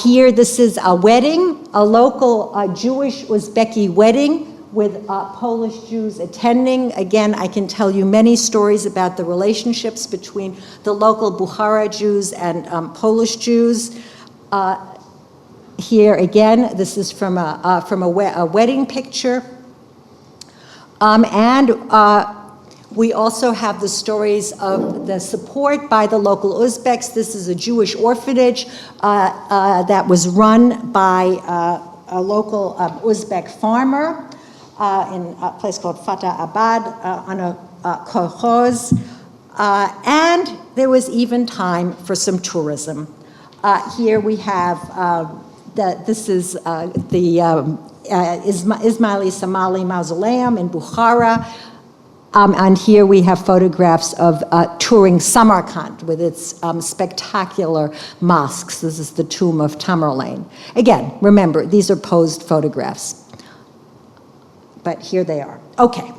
Here, this is a wedding, a local Jewish Uzbeki wedding with Polish Jews attending. Again, I can tell you many stories about the relationships between the local Bukhara Jews and Polish Jews. Here again, this is from a wedding picture. We also have the stories of the support by the local Uzbeks. This is a Jewish orphanage that was run by a local Uzbek farmer in a place called Fatah Abad on a kolkhoz. And there was even time for some tourism. Here we have, this is the Ismaili Somali Mausoleum in Bukhara. And here we have photographs of touring Samarkand with its spectacular mosques. This is the tomb of Tamerlane. Again, remember, these are posed photographs. But here they are. Okay.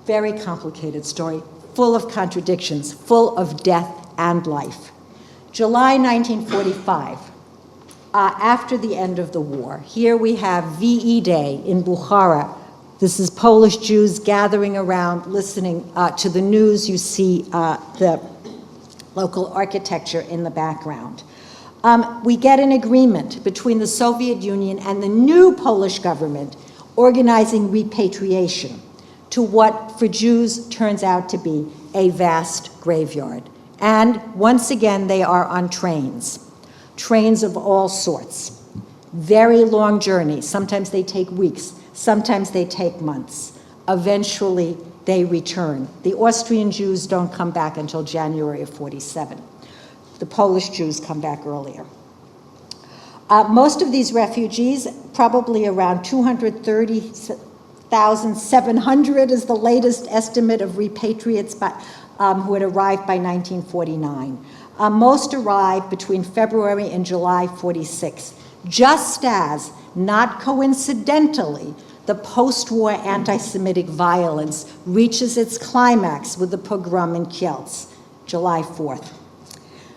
Very complicated story, full of contradictions, full of death and life. July 1945, after the end of the war, here we have VE Day in Bukhara. This is Polish Jews gathering around, listening to the news. You see the local architecture in the background. We get an agreement between the Soviet Union and the new Polish government organizing repatriation to what for Jews turns out to be a vast graveyard. And once again, they are on trains of all sorts. Very long journeys. Sometimes they take weeks. Sometimes they take months. Eventually, they return. The Austrian Jews don't come back until January of 47. The Polish Jews come back earlier. Most of these refugees, probably around 230,700 is the latest estimate of repatriates who had arrived by 1949. Most arrived between February and July 46, just as, not coincidentally, the post-war anti-Semitic violence reaches its climax with the pogrom in Kielce, July 4th.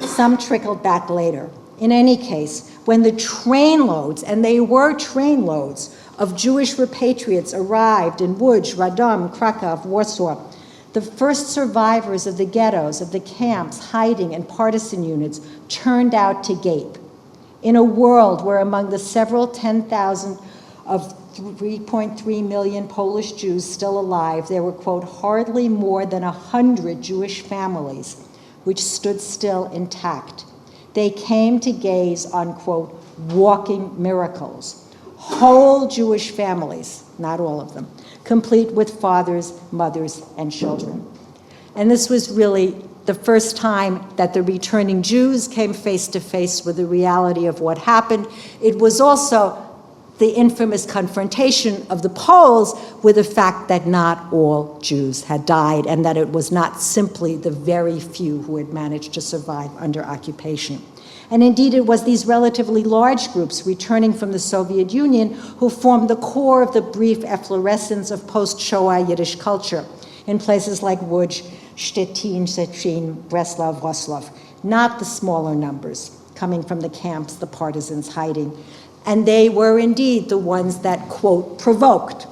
Some trickled back later. In any case, when the trainloads, and they were trainloads, of Jewish repatriates arrived in Łódź, Radom, Krakow, Warsaw, the first survivors of the ghettos, of the camps, hiding, and partisan units turned out to gape. In a world where among the several 10,000 of 3.3 million Polish Jews still alive, there were, quote, hardly more than 100 Jewish families which stood still intact. They came to gaze on, quote, walking miracles. Whole Jewish families, not all of them, complete with fathers, mothers, and children. And this was really the first time that the returning Jews came face to face with the reality of what happened. It was also the infamous confrontation of the Poles with the fact that not all Jews had died and that it was not simply the very few who had managed to survive under occupation. And indeed, it was these relatively large groups returning from the Soviet Union who formed the core of the brief efflorescence of post-Shoah Yiddish culture in places like Łódź, Szczecin, Szczecin, Breslau, Wrocław, not the smaller numbers coming from the camps, the partisans hiding. And they were indeed the ones that, quote, provoked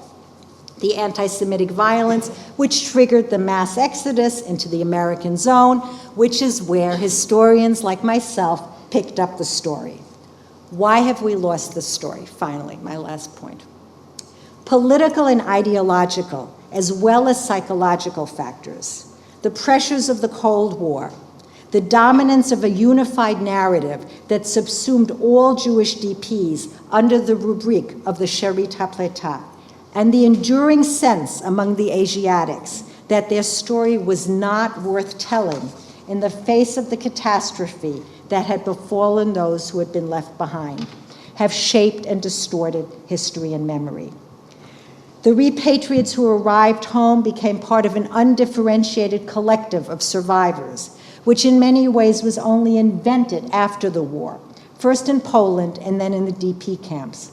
the anti-Semitic violence, which triggered the mass exodus into the American zone, which is where historians like myself picked up the story. Why have we lost this story? Finally, my last point. Political and ideological, as well as psychological factors, the pressures of the Cold War, the dominance of a unified narrative that subsumed all Jewish DPs under the rubric of the Sherit Hapleta, and the enduring sense among the Asiatics that their story was not worth telling in the face of the catastrophe that had befallen those who had been left behind, have shaped and distorted history and memory. The repatriates who arrived home became part of an undifferentiated collective of survivors, which in many ways was only invented after the war, first in Poland and then in the DP camps.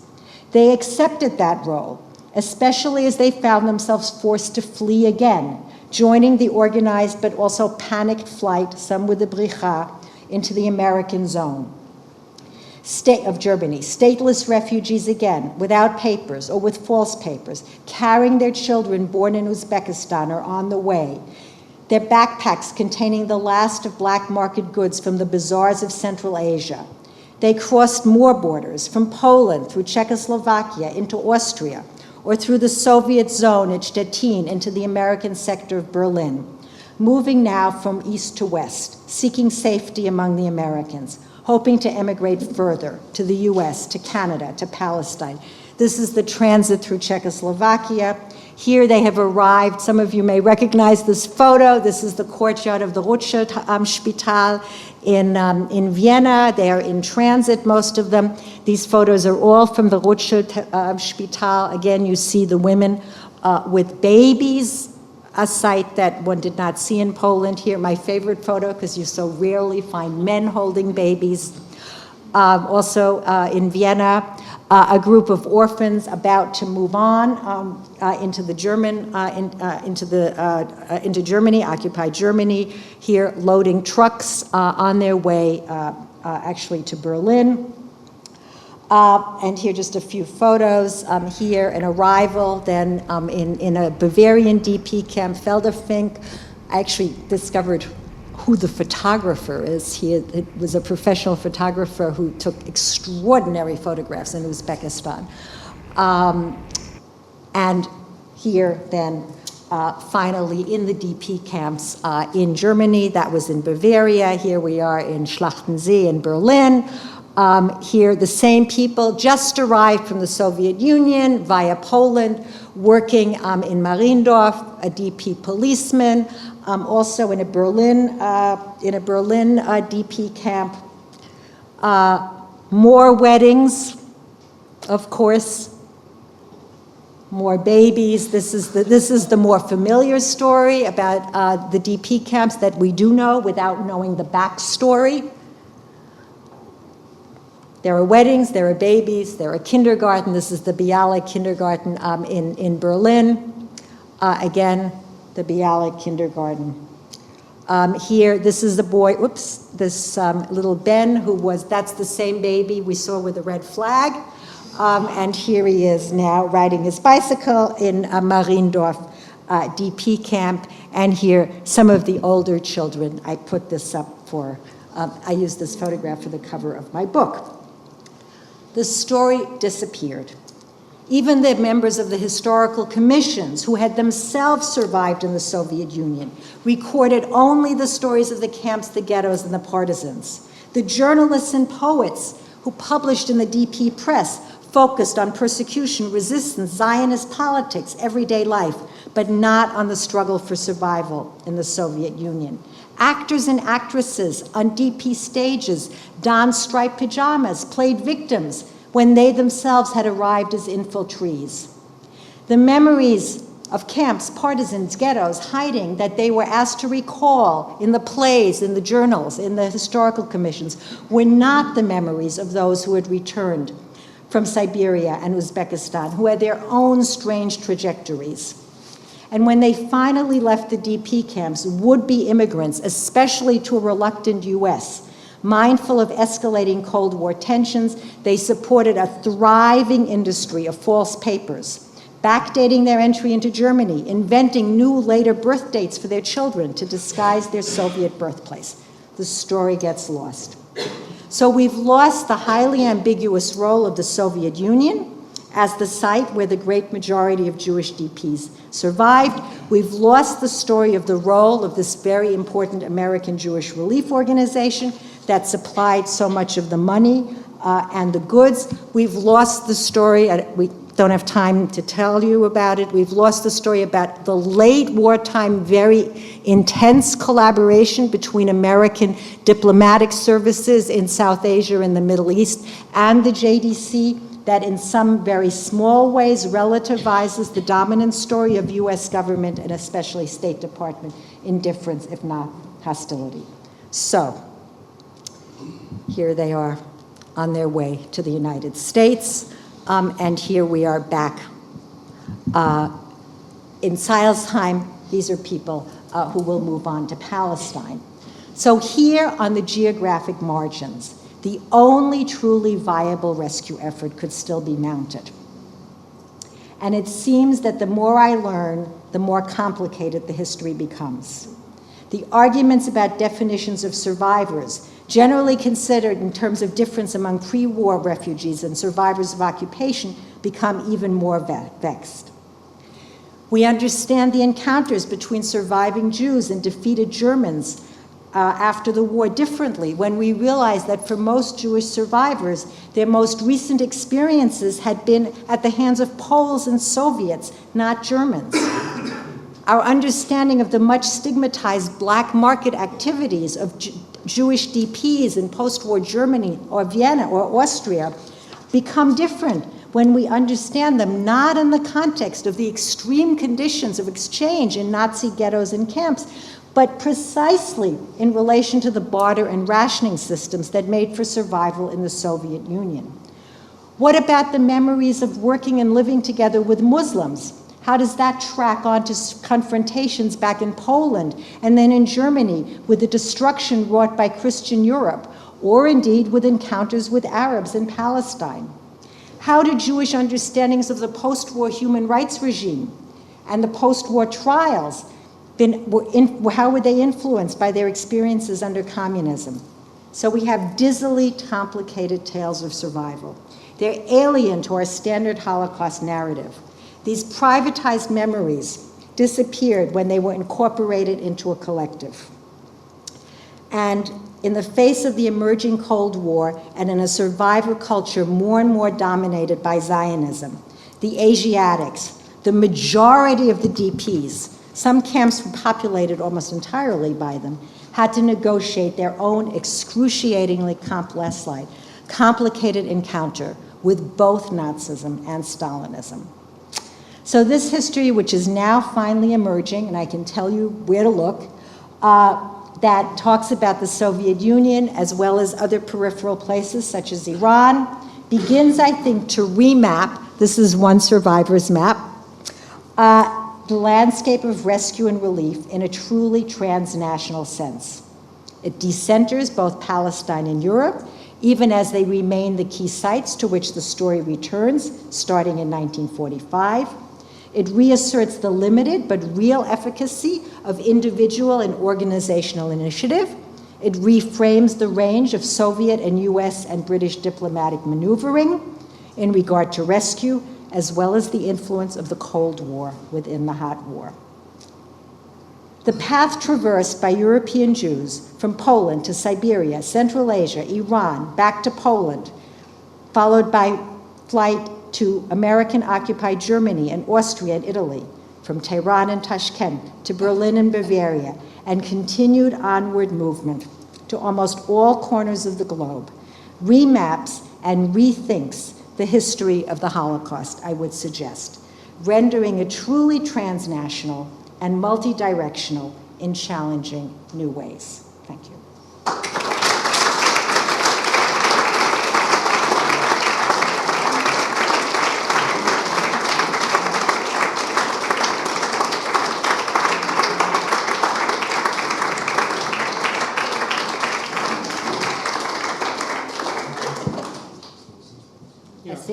They accepted that role, especially as they found themselves forced to flee again, joining the organized but also panicked flight, some with the Bricha, into the American zone of Germany. Stateless refugees again, without papers or with false papers, carrying their children born in Uzbekistan or on the way, their backpacks containing the last of black market goods from the bazaars of Central Asia. They crossed more borders, from Poland through Czechoslovakia into Austria, or through the Soviet zone at Stettin into the American sector of Berlin, moving now from east to west, seeking safety among the Americans, hoping to emigrate further to the US, to Canada, to Palestine. This is the transit through Czechoslovakia. Here they have arrived. Some of you may recognize this photo. This is the courtyard of the Rothschild Spital in Vienna. They are in transit, most of them. These photos are all from the Rothschild Spital. Again, you see the women with babies, a sight that one did not see in Poland. Here, my favorite photo, because you so rarely find men holding babies. Also in Vienna, a group of orphans about to move on into the into Germany, occupied Germany. Here, loading trucks on their way, actually to Berlin. And here, just a few photos. Here, an arrival, then in a Bavarian DP camp, Felderfink. I actually discovered who the photographer is. It was a professional photographer who took extraordinary photographs in Uzbekistan. And here then, finally in the DP camps in Germany, that was in Bavaria. Here we are in Schlachtensee in Berlin. Here the same people just arrived from the Soviet Union via Poland, working in Mariendorf, a DP policeman, also in a Berlin DP camp. More weddings, of course, more babies. This is the more familiar story about the DP camps that we do know without knowing the backstory. There are weddings, there are babies, there are kindergarten. This is the Bialik kindergarten in Berlin. Again, the Bialik kindergarten. Here, this is the boy, this little Ben that's the same baby we saw with the red flag. And here he is now riding his bicycle in Mariendorf DP camp. And here, some of the older children. I put this up I used this photograph for the cover of my book. The story disappeared. Even the members of the historical commissions, who had themselves survived in the Soviet Union, recorded only the stories of the camps, the ghettos, and the partisans. The journalists and poets who published in the DP press focused on persecution, resistance, Zionist politics, everyday life, but not on the struggle for survival in the Soviet Union. Actors and actresses on DP stages donned striped pajamas, played victims when they themselves had arrived as infiltrees. The memories of camps, partisans, ghettos, hiding that they were asked to recall in the plays, in the journals, in the historical commissions, were not the memories of those who had returned from Siberia and Uzbekistan, who had their own strange trajectories. And when they finally left the DP camps, would-be immigrants, especially to a reluctant US, mindful of escalating Cold War tensions, they supported a thriving industry of false papers, backdating their entry into Germany, inventing new later birth dates for their children to disguise their Soviet birthplace. The story gets lost. So we've lost the highly ambiguous role of the Soviet Union as the site where the great majority of Jewish DPs survived. We've lost the story of the role of this very important American Jewish Relief Organization that supplied so much of the money and the goods. We've lost the story, we don't have time to tell you about it, we've lost the story about the late wartime, very intense collaboration between American diplomatic services in South Asia and the Middle East and the JDC, that in some very small ways relativizes the dominant story of US government and especially State Department indifference, if not hostility. So, here they are on their way to the United States, and here we are back in Seilsheim. These are people who will move on to Palestine. So here on the geographic margins, the only truly viable rescue effort could still be mounted. And it seems that the more I learn, the more complicated the history becomes. The arguments about definitions of survivors, generally considered in terms of difference among pre-war refugees and survivors of occupation, become even more vexed. We understand the encounters between surviving Jews and defeated Germans after the war differently when we realized that for most Jewish survivors, their most recent experiences had been at the hands of Poles and Soviets, not Germans. Our understanding of the much stigmatized black market activities of Jewish DPs in post-war Germany or Vienna or Austria become different when we understand them not in the context of the extreme conditions of exchange in Nazi ghettos and camps, but precisely in relation to the barter and rationing systems that made for survival in the Soviet Union. What about the memories of working and living together with Muslims? How does that track onto confrontations back in Poland and then in Germany with the destruction wrought by Christian Europe, or indeed with encounters with Arabs in Palestine? How do Jewish understandings of the post-war human rights regime and the post-war trials how were they influenced by their experiences under communism? So we have dizzily complicated tales of survival. They're alien to our standard Holocaust narrative. These privatized memories disappeared when they were incorporated into a collective. And in the face of the emerging Cold War and in a survivor culture more and more dominated by Zionism, the Asiatics, the majority of the DPs, some camps were populated almost entirely by them, had to negotiate their own excruciatingly complicated encounter with both Nazism and Stalinism. So this history, which is now finally emerging, and I can tell you where to look, that talks about the Soviet Union as well as other peripheral places such as Iran, begins, I think, to remap, this is one survivor's map, the landscape of rescue and relief in a truly transnational sense. It decenters both Palestine and Europe, even as they remain the key sites to which the story returns, starting in 1945. It reasserts the limited but real efficacy of individual and organizational initiative. It reframes the range of Soviet and US and British diplomatic maneuvering in regard to rescue, as well as the influence of the Cold War within the hot war. The path traversed by European Jews from Poland to Siberia, Central Asia, Iran, back to Poland, followed by flight to American-occupied Germany and Austria and Italy, from Tehran and Tashkent to Berlin and Bavaria, and continued onward movement to almost all corners of the globe, remaps and rethinks the history of the Holocaust, I would suggest, rendering it truly transnational and multi-directional in challenging new ways. Thank you.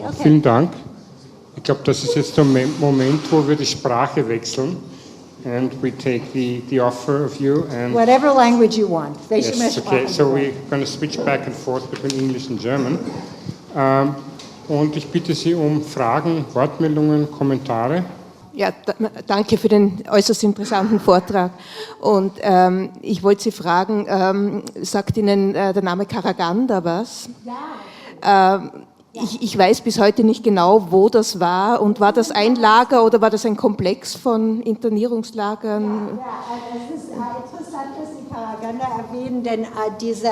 Okay. Vielen Dank. Ich glaube, das ist jetzt der Moment, wo wir die Sprache wechseln. And we take the offer of you and... Whatever language you want. Yes, okay, so we're going to switch back and forth between English and German. Und ich bitte Sie um Fragen, Wortmeldungen, Kommentare. Ja, danke für den äußerst interessanten Vortrag. Und ich wollte Sie fragen, sagt Ihnen der Name Karaganda was? Ja. Ich weiß bis heute nicht genau, wo das war. Und war das ein Lager oder war das ein Komplex von Internierungslagern? Ja, es ist interessant, dass Sie Karaganda erwähnen, denn diese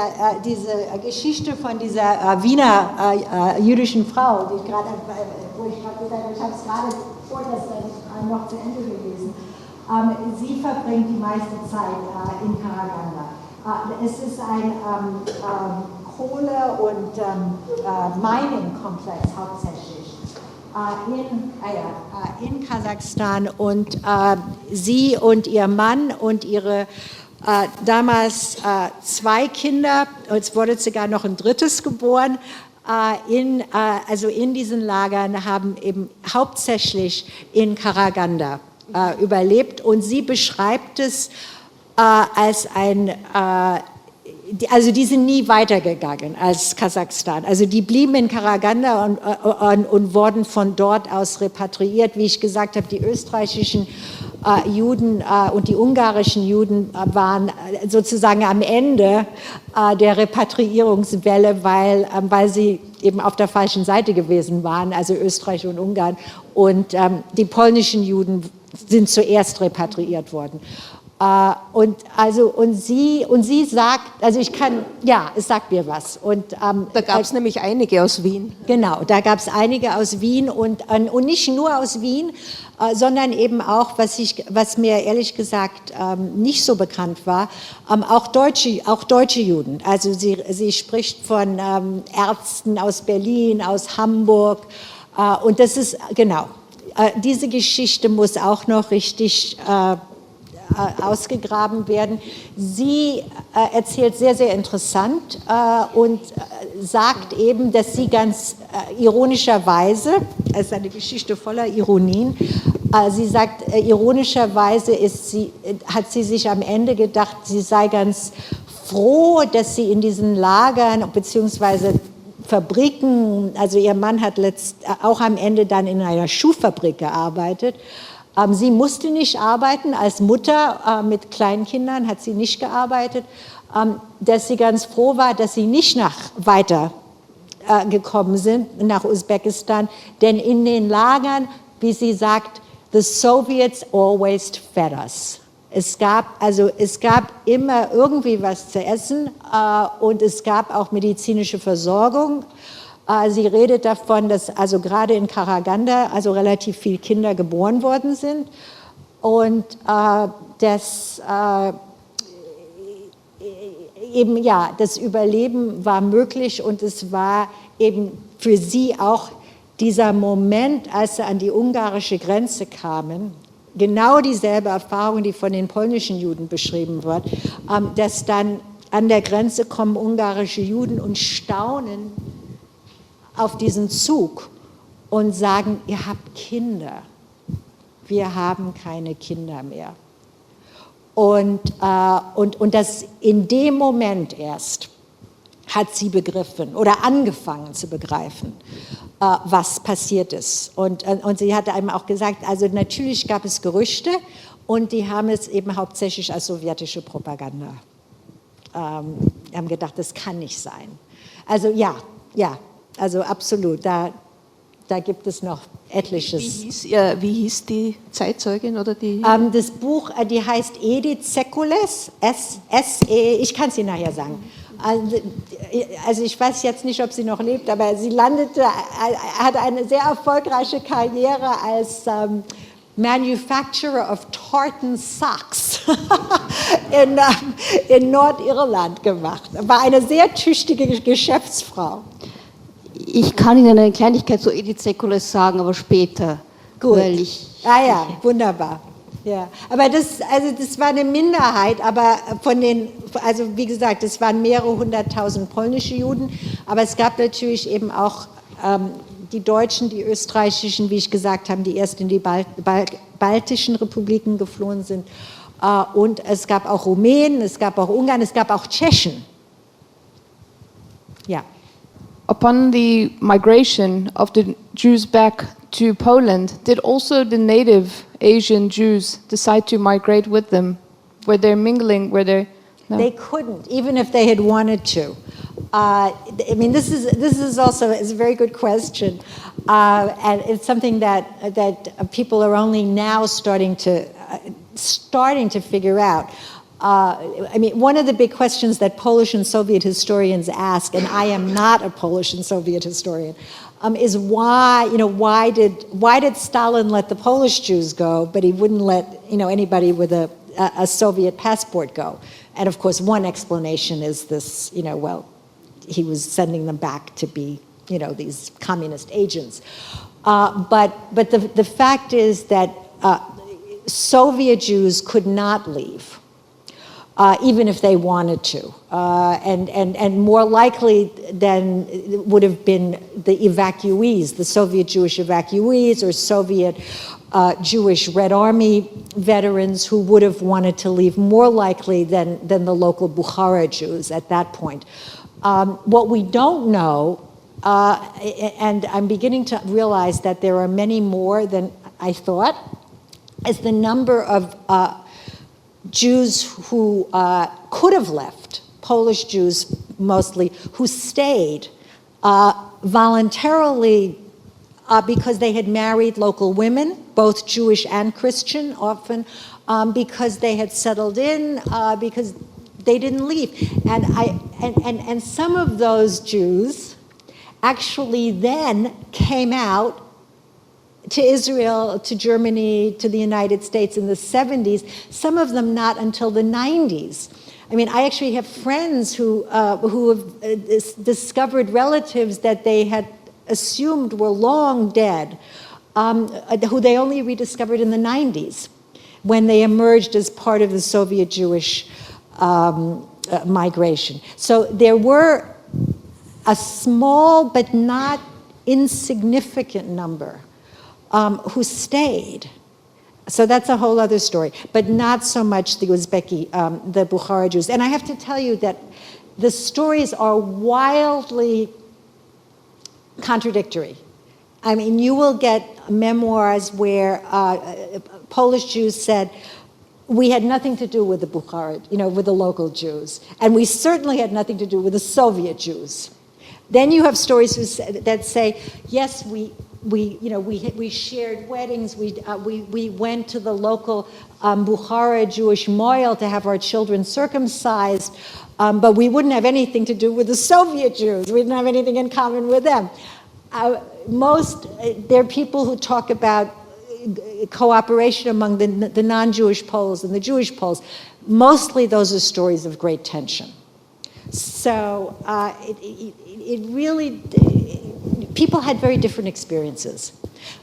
Geschichte von dieser Wiener jüdischen Frau, die gerade, wo ich gerade gesagt habe, ich habe es gerade vorgestern noch zu Ende gelesen, sie verbringt die meiste Zeit in Karaganda. Es ist ein Kohle- und Mining-Komplex hauptsächlich in Kasachstan, und sie und ihr Mann und ihre damals 2 Kinder, es wurde sogar noch ein drittes geboren, also in diesen Lagern, haben eben hauptsächlich in Karaganda überlebt, und sie beschreibt es als ein also die sind nie weitergegangen als Kasachstan. Also die blieben in Karaganda und wurden von dort aus repatriiert. Wie ich gesagt habe, die österreichischen Juden und die ungarischen Juden waren sozusagen am Ende der Repatriierungswelle, weil sie eben auf der falschen Seite gewesen waren, also Österreich und Ungarn. Und die polnischen Juden sind zuerst repatriiert worden. Und sie sagt, also es sagt mir was. Und, da gab es nämlich einige aus Wien. Genau, da gab es einige aus Wien und nicht nur aus Wien, sondern eben auch, was mir ehrlich gesagt nicht so bekannt war, auch deutsche Juden. Also sie spricht von Ärzten aus Berlin, aus Hamburg und das ist, genau, diese Geschichte muss auch noch richtig ausgegraben werden. Sie erzählt sehr, sehr interessant und sagt eben, dass sie ganz ironischerweise, es ist eine Geschichte voller Ironien, sie sagt, ironischerweise hat sie sich am Ende gedacht, sie sei ganz froh, dass sie in diesen Lagern bzw. Fabriken, also ihr Mann hat auch am Ende dann in einer Schuhfabrik gearbeitet. Sie musste nicht arbeiten, als Mutter mit kleinen Kindern hat sie nicht gearbeitet, dass sie ganz froh war, dass sie nicht weiter gekommen sind, nach Usbekistan, denn in den Lagern, wie sie sagt, the Soviets always fed us. Es gab immer irgendwie was zu essen und es gab auch medizinische Versorgung. Sie redet davon, dass also gerade in Karaganda also relativ viele Kinder geboren worden sind und das Überleben war möglich und es war eben für sie auch dieser Moment, als sie an die ungarische Grenze kamen, genau dieselbe Erfahrung, die von den polnischen Juden beschrieben wird, dass dann an der Grenze kommen ungarische Juden und staunen auf diesen Zug und sagen, ihr habt Kinder, wir haben keine Kinder mehr. Und das in dem Moment erst hat sie begriffen oder angefangen zu begreifen, was passiert ist. Und sie hatte einem auch gesagt, also natürlich gab es Gerüchte und die haben es eben hauptsächlich als sowjetische Propaganda. Haben gedacht, das kann nicht sein. Also ja, also absolut, da gibt es noch etliches. Wie hieß die Zeitzeugin oder die? Das Buch, die heißt Edith Sekules, S-E, ich kann es Ihnen nachher sagen. Also ich weiß jetzt nicht, ob sie noch lebt, aber sie hatte eine sehr erfolgreiche Karriere als Manufacturer of tartan socks in Nordirland gemacht. War eine sehr tüchtige Geschäftsfrau. Ich kann Ihnen eine Kleinigkeit zu Edith Sekules sagen, aber später. Gut. Ja, wunderbar. Ja, aber das war eine Minderheit, aber also wie gesagt, es waren mehrere hunderttausend polnische Juden, aber es gab natürlich eben auch die Deutschen, die österreichischen, wie ich gesagt habe, die erst in die baltischen Republiken geflohen sind. Und es gab auch Rumänen, es gab auch Ungarn, es gab auch Tschechen. Ja. Upon the migration of the Jews back to Poland, did also the native Asian Jews decide to migrate with them? Were they mingling? No? They couldn't, even if they had wanted to. I mean, this is also a very good question, and it's something that people are only now starting to figure out. I mean, one of the big questions that Polish and Soviet historians ask, and I am not a Polish and Soviet historian, is why did Stalin let the Polish Jews go, but he wouldn't let anybody with a Soviet passport go? And of course, one explanation is this, he was sending them back to be, these communist agents. But the fact is that Soviet Jews could not leave. Even if they wanted to, and more likely than would have been the evacuees, the Soviet Jewish evacuees or Soviet Jewish Red Army veterans who would have wanted to leave, more likely than the local Bukhara Jews at that point. What we don't know, and I'm beginning to realize that there are many more than I thought, is the number of Jews who could have left, Polish Jews mostly, who stayed voluntarily because they had married local women, both Jewish and Christian, often because they had settled in, because they didn't leave. And some of those Jews actually then came out to Israel, to Germany, to the United States in the 70s, some of them not until the 90s. I mean, I actually have friends who have discovered relatives that they had assumed were long dead, who they only rediscovered in the 90s, when they emerged as part of the Soviet Jewish migration. So there were a small but not insignificant number who stayed. So that's a whole other story, but not so much the Uzbeki, the Bukhara Jews. And I have to tell you that the stories are wildly contradictory. I mean, you will get memoirs where Polish Jews said, we had nothing to do with the Bukhara, with the local Jews, and we certainly had nothing to do with the Soviet Jews. Then you have stories that say, yes, we shared weddings. We went to the local Bukhara Jewish mohel to have our children circumcised, but we wouldn't have anything to do with the Soviet Jews. We didn't have anything in common with them. There are people who talk about cooperation among the non-Jewish Poles and the Jewish Poles. Mostly, those are stories of great tension. So it really. People had very different experiences,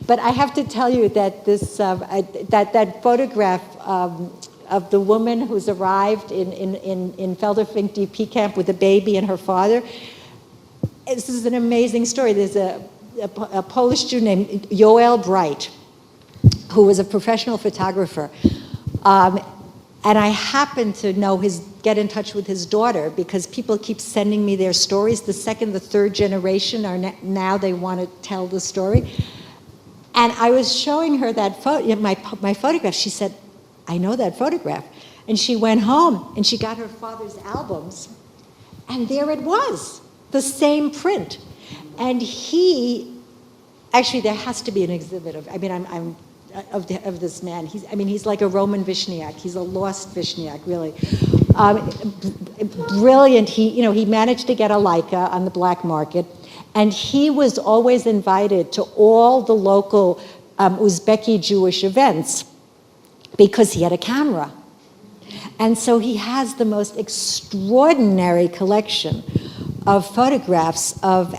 but I have to tell you that this that photograph of the woman who's arrived in Felderfink DP camp with a baby and her father. This is an amazing story. There's a Polish Jew named Joel Bright, who was a professional photographer, and I happen to get in touch with his daughter because people keep sending me their stories. The second, the third generation are now they want to tell the story. And I was showing her that my photograph. She said, I know that photograph. And she went home and she got her father's albums, and there it was, the same print. And there has to be an exhibit of this man. He's like a Roman Vishniak. He's a lost Vishniak, really. Brilliant. He managed to get a Leica on the black market, and he was always invited to all the local Uzbeki Jewish events because he had a camera. And so he has the most extraordinary collection of photographs of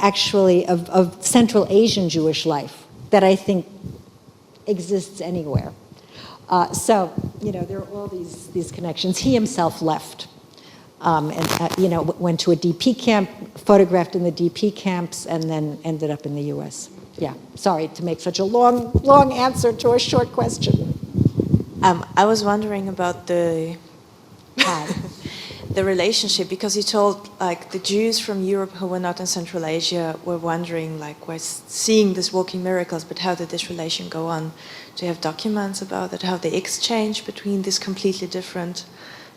Central Asian Jewish life that I think exists anywhere. So there are all these connections. He himself left and went to a DP camp, photographed in the DP camps, and then ended up in the US. Yeah, sorry to make such a long answer to a short question. I was wondering about the relationship, because you told the Jews from Europe who were not in Central Asia were wondering, were seeing these walking miracles, but how did this relation go on? Do you have documents about it, how the exchange between these completely different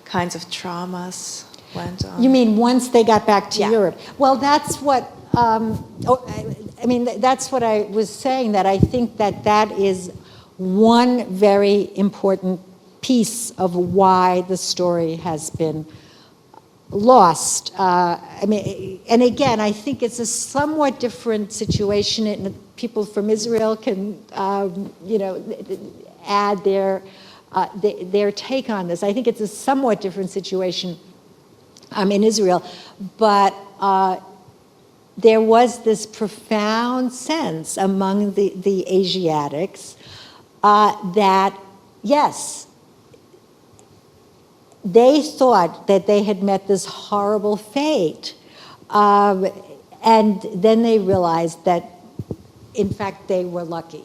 kinds of traumas went on? You mean once they got back to Europe? Well, that's what, that's what I was saying, that I think that is one very important piece of why the story has been lost. And again, I think it's a somewhat different situation. People from Israel can, add their take on this. I think it's a somewhat different situation in Israel, but there was this profound sense among the Asiatics that, yes, they thought that they had met this horrible fate, and then they realized that, in fact, they were lucky.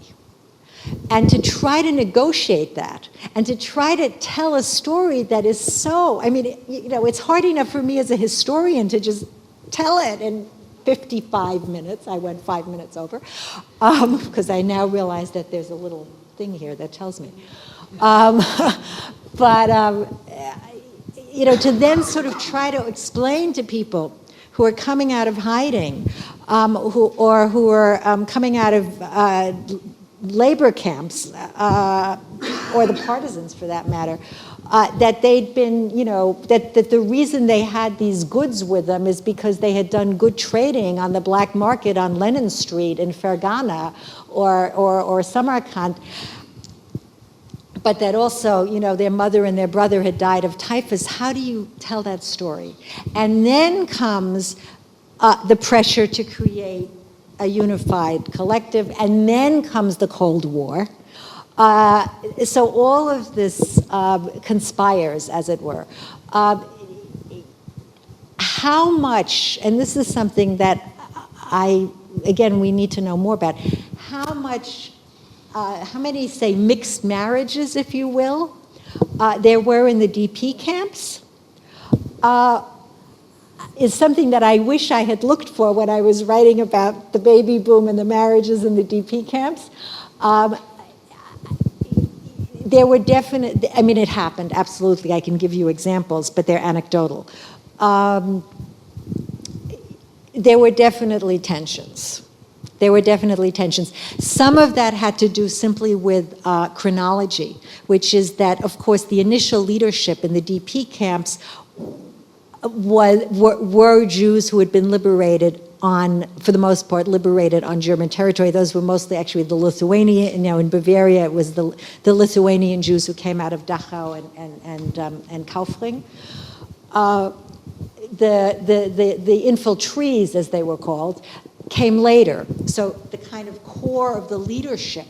And to try to negotiate that, and to try to tell a story that is so, it's hard enough for me as a historian to just tell it in 55 minutes. I went 5 minutes over, because I now realize that there's a little thing here that tells me. To then sort of try to explain to people who are coming out of hiding, who are coming out of labor camps, or the partisans for that matter, that they'd been, that the reason they had these goods with them is because they had done good trading on the black market on Lenin Street in Fergana or Samarkand. But that also, their mother and their brother had died of typhus. How do you tell that story? And then comes the pressure to create a unified collective, and then comes the Cold War. So all of this conspires, as it were. How much, and this is something that we need to know more about, how many, say, mixed marriages, if you will, there were in the DP camps, is something that I wish I had looked for when I was writing about the baby boom and the marriages in the DP camps. There were definite, it happened, absolutely. I can give you examples, but they're anecdotal. There were definitely tensions. Some of that had to do simply with chronology, which is that, of course, the initial leadership in the DP camps were Jews who had been liberated for the most part, liberated on German territory. Those were mostly actually the Lithuanian, in Bavaria it was the Lithuanian Jews who came out of Dachau and Kaufring. The infiltrees, as they were called, came later. So the kind of core of the leadership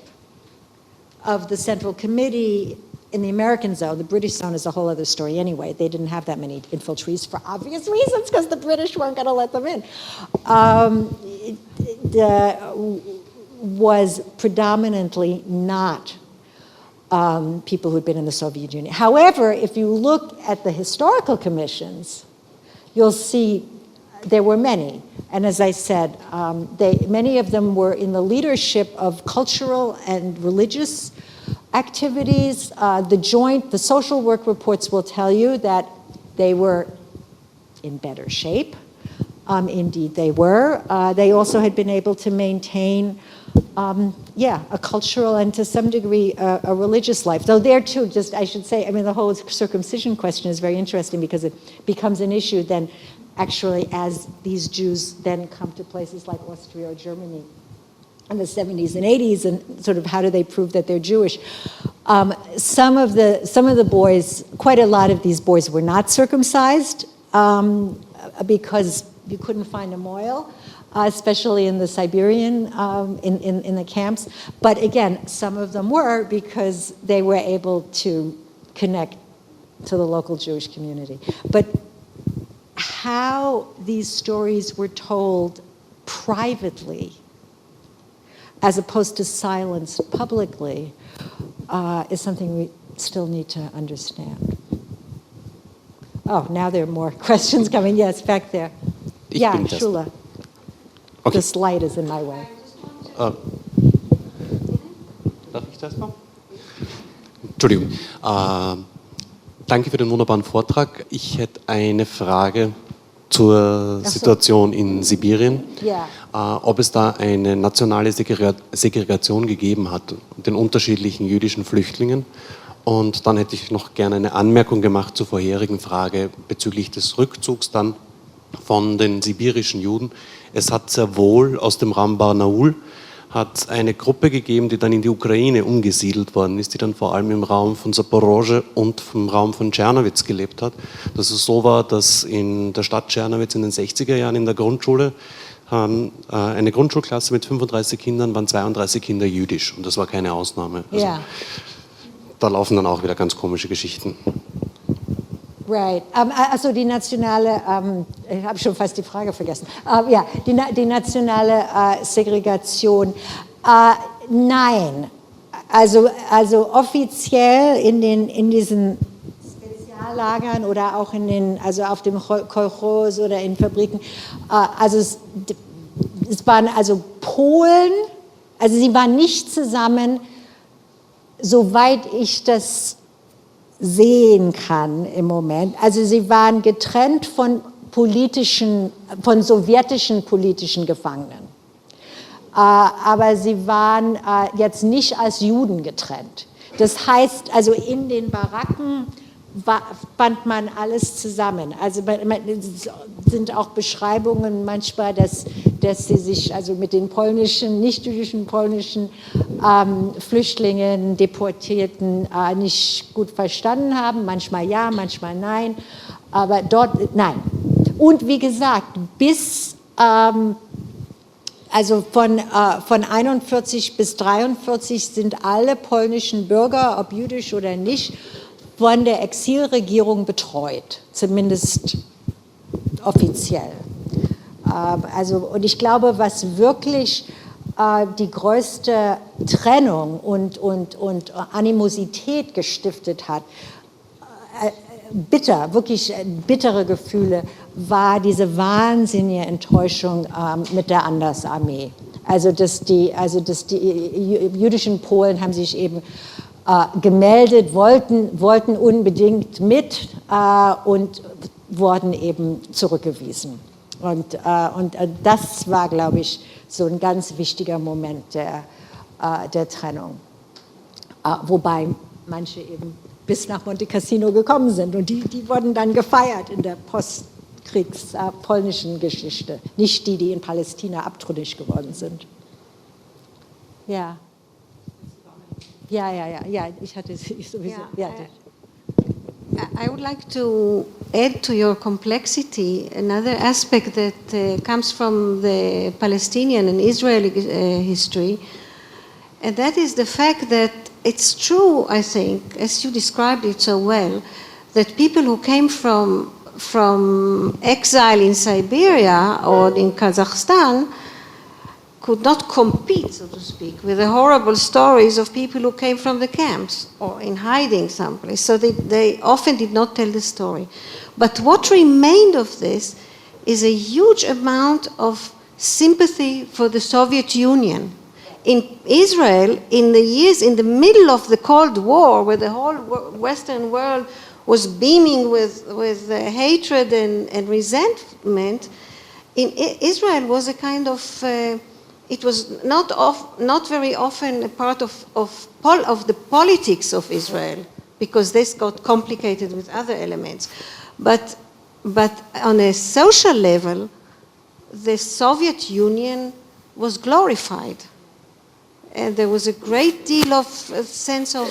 of the Central Committee in the American zone, the British zone is a whole other story anyway. They didn't have that many infiltrees for obvious reasons, because the British weren't going to let them in. Was predominantly not people who'd been in the Soviet Union. However, if you look at the historical commissions, you'll see there were many. And as I said, many of them were in the leadership of cultural and religious activities. The social work reports will tell you that they were in better shape. Indeed, they were. They also had been able to maintain, a cultural and to some degree a religious life. Though there too, I should say, the whole circumcision question is very interesting because it becomes an issue then actually as these Jews then come to places like Austria or Germany in the 70s and 80s, and sort of how do they prove that they're Jewish? Some of the boys, quite a lot of these boys were not circumcised because you couldn't find a oil, especially in the Siberian, in the camps. But again, some of them were because they were able to connect to the local Jewish community. But how these stories were told privately as opposed to silenced publicly is something we still need to understand. Oh, now there are more questions coming. Yes, back there. Yeah, Shula. Okay. This light is in my way. Darf ich das mal? Entschuldigung. Danke für den wunderbaren Vortrag. Ich hätte eine Frage zur Situation in Sibirien. Ja. Ob es da eine nationale Segregation gegeben hat, den unterschiedlichen jüdischen Flüchtlingen. Und dann hätte ich noch gerne eine Anmerkung gemacht zur vorherigen Frage bezüglich des Rückzugs dann von den sibirischen Juden. Es hat sehr wohl aus dem Raum Barnaul hat eine Gruppe gegeben, die dann in die Ukraine umgesiedelt worden ist, die dann vor allem im Raum von Zaporozhye und im Raum von Czernowitz gelebt hat. Dass es so war, dass in der Stadt Czernowitz in den 60er Jahren in der Grundschule eine Grundschulklasse mit 35 Kindern, waren 32 Kinder jüdisch und das war keine Ausnahme. Also, da laufen dann auch wieder ganz komische Geschichten. Right. Also die nationale, ich habe schon fast die Frage vergessen. Ja, die nationale Segregation. Nein. Also offiziell in diesen Speziallagern oder auch also auf dem Kolchos oder in Fabriken. Also es waren also Polen. Also sie waren nicht zusammen soweit ich das sehen kann im Moment, also sie waren getrennt von sowjetischen politischen Gefangenen. Aber sie waren jetzt nicht als Juden getrennt. Das heißt, also in den Baracken band man alles zusammen. Also es sind auch Beschreibungen manchmal, dass sie sich also mit den polnischen, nicht-jüdischen polnischen Flüchtlingen, Deportierten nicht gut verstanden haben. Manchmal ja, manchmal nein. Aber dort, nein. Und wie gesagt, bis, also von 41 bis 43 sind alle polnischen Bürger, ob jüdisch oder nicht, von der Exilregierung betreut, zumindest offiziell. Und ich glaube, was wirklich die größte Trennung und Animosität gestiftet hat, wirklich bittere Gefühle, war diese wahnsinnige Enttäuschung mit der Andersarmee. Also dass die jüdischen Polen haben sich eben gemeldet, wollten unbedingt mit und wurden eben zurückgewiesen. Und das war, glaube ich, so ein ganz wichtiger Moment der Trennung. Wobei manche eben bis nach Monte Cassino gekommen sind und die wurden dann gefeiert in der postkriegs-polnischen Geschichte. Nicht die in Palästina abtrünnig geworden sind. Ja. Ja, ich hatte ich sowieso. Ja. I would like to add to your complexity another aspect that comes from the Palestinian and Israeli history, and that is the fact that it's true, I think, as you described it so well, that people who came from exile in Siberia or in Kazakhstan could not compete, so to speak, with the horrible stories of people who came from the camps or in hiding someplace. So they often did not tell the story. But what remained of this is a huge amount of sympathy for the Soviet Union. In Israel, in the middle of the Cold War, where the whole Western world was beaming with hatred and resentment, in Israel was a kind of it was not very often a part of the politics of Israel, because this got complicated with other elements. But on a social level, the Soviet Union was glorified, and there was a great deal of sense of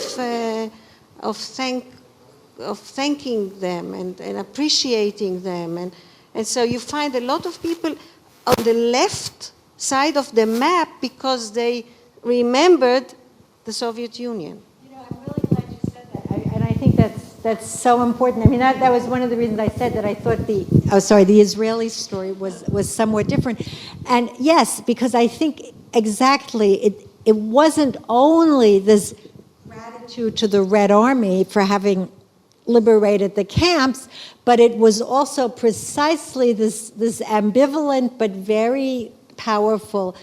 thanking them and appreciating them, and so you find a lot of people on the left side of the map because they remembered the Soviet Union. You know, I'm really glad you said that, and I think that's so important. I mean, that was one of the reasons I said that I thought the Israeli story was somewhat different. And yes, because I think exactly it wasn't only this gratitude to the Red Army for having liberated the camps, but it was also precisely this ambivalent but very powerful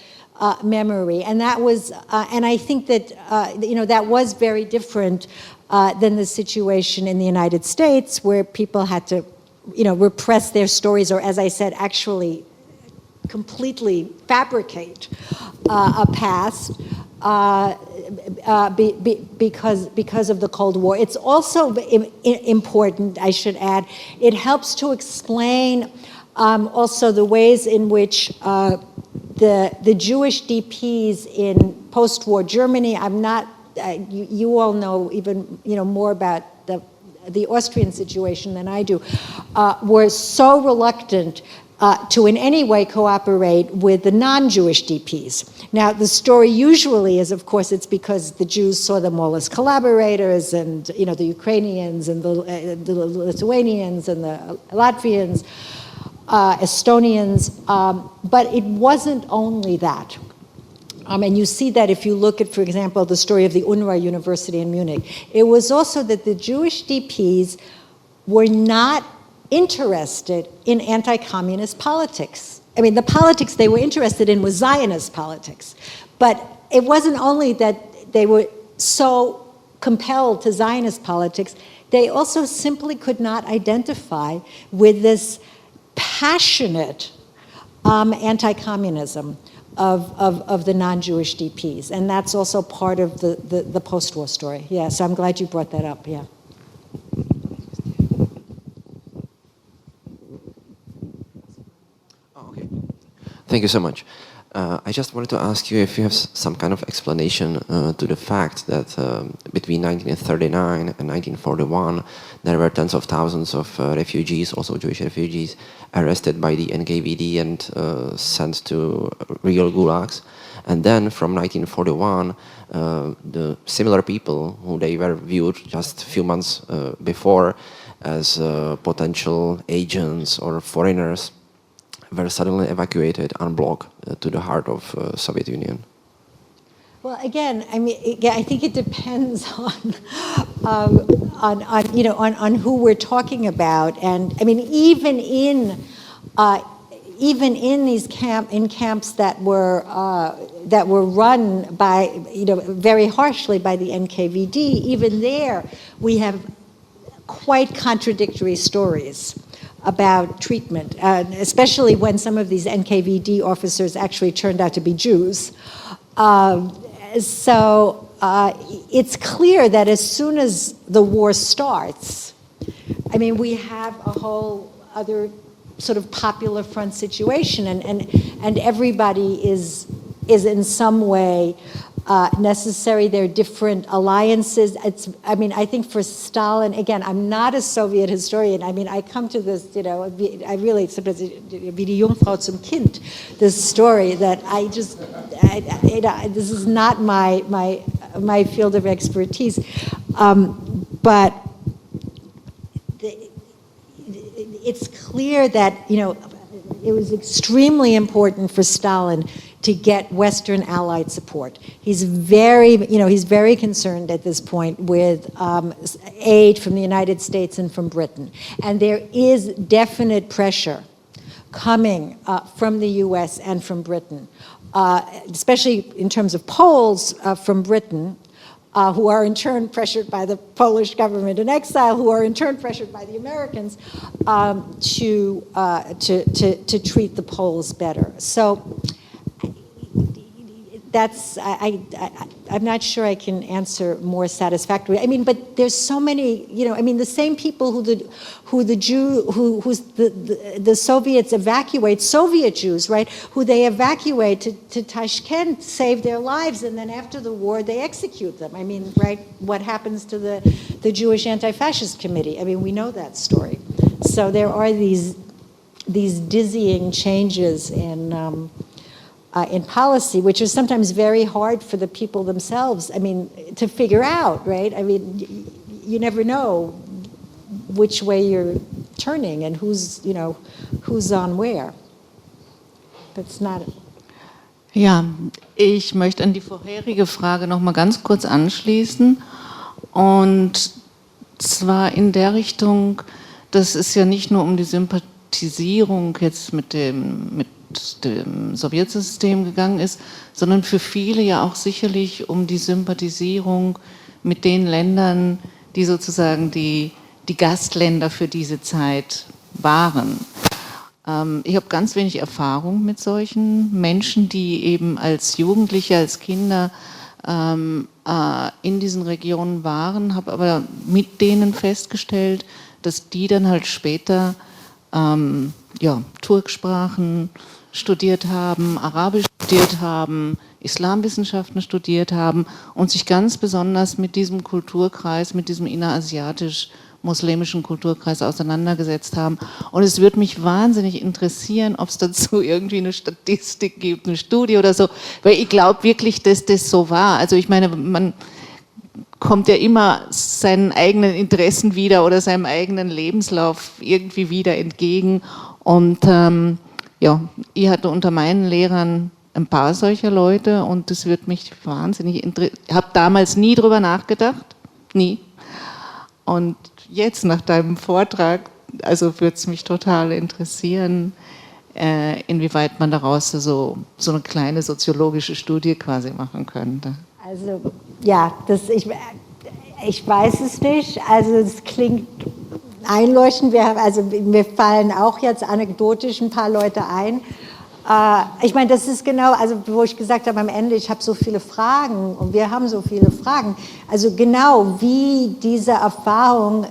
memory, and that was, and I think that that was very different than the situation in the United States, where people had to, repress their stories, or as I said, actually completely fabricate a past because of the Cold War. It's also important, I should add. It helps to explain also the ways in which the Jewish DPs in post-war Germany, I'm not, you all know even more about the Austrian situation than I do, were so reluctant to in any way cooperate with the non-Jewish DPs. Now, the story usually is, of course, it's because the Jews saw them all as collaborators, and the Ukrainians and the Lithuanians and the Latvians, Estonians, but it wasn't only that. And you see that if you look at, for example, the story of the UNRWA University in Munich. It was also that the Jewish DPs were not interested in anti-communist politics. I mean, the politics they were interested in was Zionist politics. But it wasn't only that they were so compelled to Zionist politics, they also simply could not identify with this passionate anti-communism of the non-Jewish DPs. And that's also part of the post-war story. Yeah, so I'm glad you brought that up, yeah. Oh, okay. Thank you so much. I just wanted to ask you if you have some kind of explanation to the fact that between 1939 and 1941, there were tens of thousands of refugees, also Jewish refugees, arrested by the NKVD and sent to real gulags. And then from 1941, the similar people who they were viewed just a few months before as potential agents or foreigners were suddenly evacuated en bloc to the heart of Soviet Union. Well, again, I mean, I think it depends on who we're talking about, and I mean, even in these camps that were run by very harshly by the NKVD, even there we have quite contradictory stories about treatment, especially when some of these NKVD officers actually turned out to be Jews. So it's clear that as soon as the war starts, I mean, we have a whole other sort of popular front situation, and everybody is in some way necessary. There are different alliances. I mean, I think for Stalin, again, I'm not a Soviet historian. I mean, I come to this, I really, wie die Jungfrau zum Kind, this story that this is not my field of expertise. But it's clear that, it was extremely important for Stalin to get Western Allied support. He's very concerned at this point with aid from the United States and from Britain. And there is definite pressure coming from the US and from Britain, especially in terms of Poles from Britain, who are in turn pressured by the Polish government in exile, who are in turn pressured by the Americans to treat the Poles better. So that's, I'm not sure I can answer more satisfactorily. I mean, but there's so many, I mean, the same people who the Soviets evacuate, Soviet Jews, right, who they evacuate to Tashkent, save their lives, and then after the war they execute them. I mean, right, what happens to the Jewish Anti-Fascist Committee? I mean, we know that story. So there are these dizzying changes in policy, which is sometimes very hard for the people themselves, I mean, to figure out, right? I mean, you never know which way you're turning and who's on where. But it's not... Ja, ich möchte an die vorherige Frage noch mal ganz kurz anschließen, und zwar in der Richtung, dass es ja nicht nur um die Sympathisierung jetzt mit dem Sowjetsystem gegangen ist, sondern für viele ja auch sicherlich um die Sympathisierung mit den Ländern, die sozusagen die Gastländer für diese Zeit waren. Ich habe ganz wenig Erfahrung mit solchen Menschen, die eben als Jugendliche, als Kinder in diesen Regionen waren, habe aber mit denen festgestellt, dass die dann halt später Turksprachen studiert haben, Arabisch studiert haben, Islamwissenschaften studiert haben und sich ganz besonders mit diesem Kulturkreis, mit diesem innerasiatisch-muslimischen Kulturkreis auseinandergesetzt haben. Und es würde mich wahnsinnig interessieren, ob es dazu irgendwie eine Statistik gibt, eine Studie oder so, weil ich glaube wirklich, dass das so war. Also ich meine, man kommt ja immer seinen eigenen Interessen wieder oder seinem eigenen Lebenslauf irgendwie wieder entgegen. Und ich hatte unter meinen Lehrern ein paar solcher Leute und das wird mich wahnsinnig interessieren. Ich habe damals nie drüber nachgedacht, nie. Und jetzt nach deinem Vortrag, also würde es mich total interessieren, inwieweit man daraus so eine kleine soziologische Studie quasi machen könnte. Also ja, Ich weiß es nicht. Also es klingt einleuchtend. Mir fallen auch jetzt anekdotisch ein paar Leute ein. Ich meine, das ist genau, also wo ich gesagt habe am Ende, ich habe so viele Fragen und wir haben so viele Fragen. Also genau, wie diese Erfahrung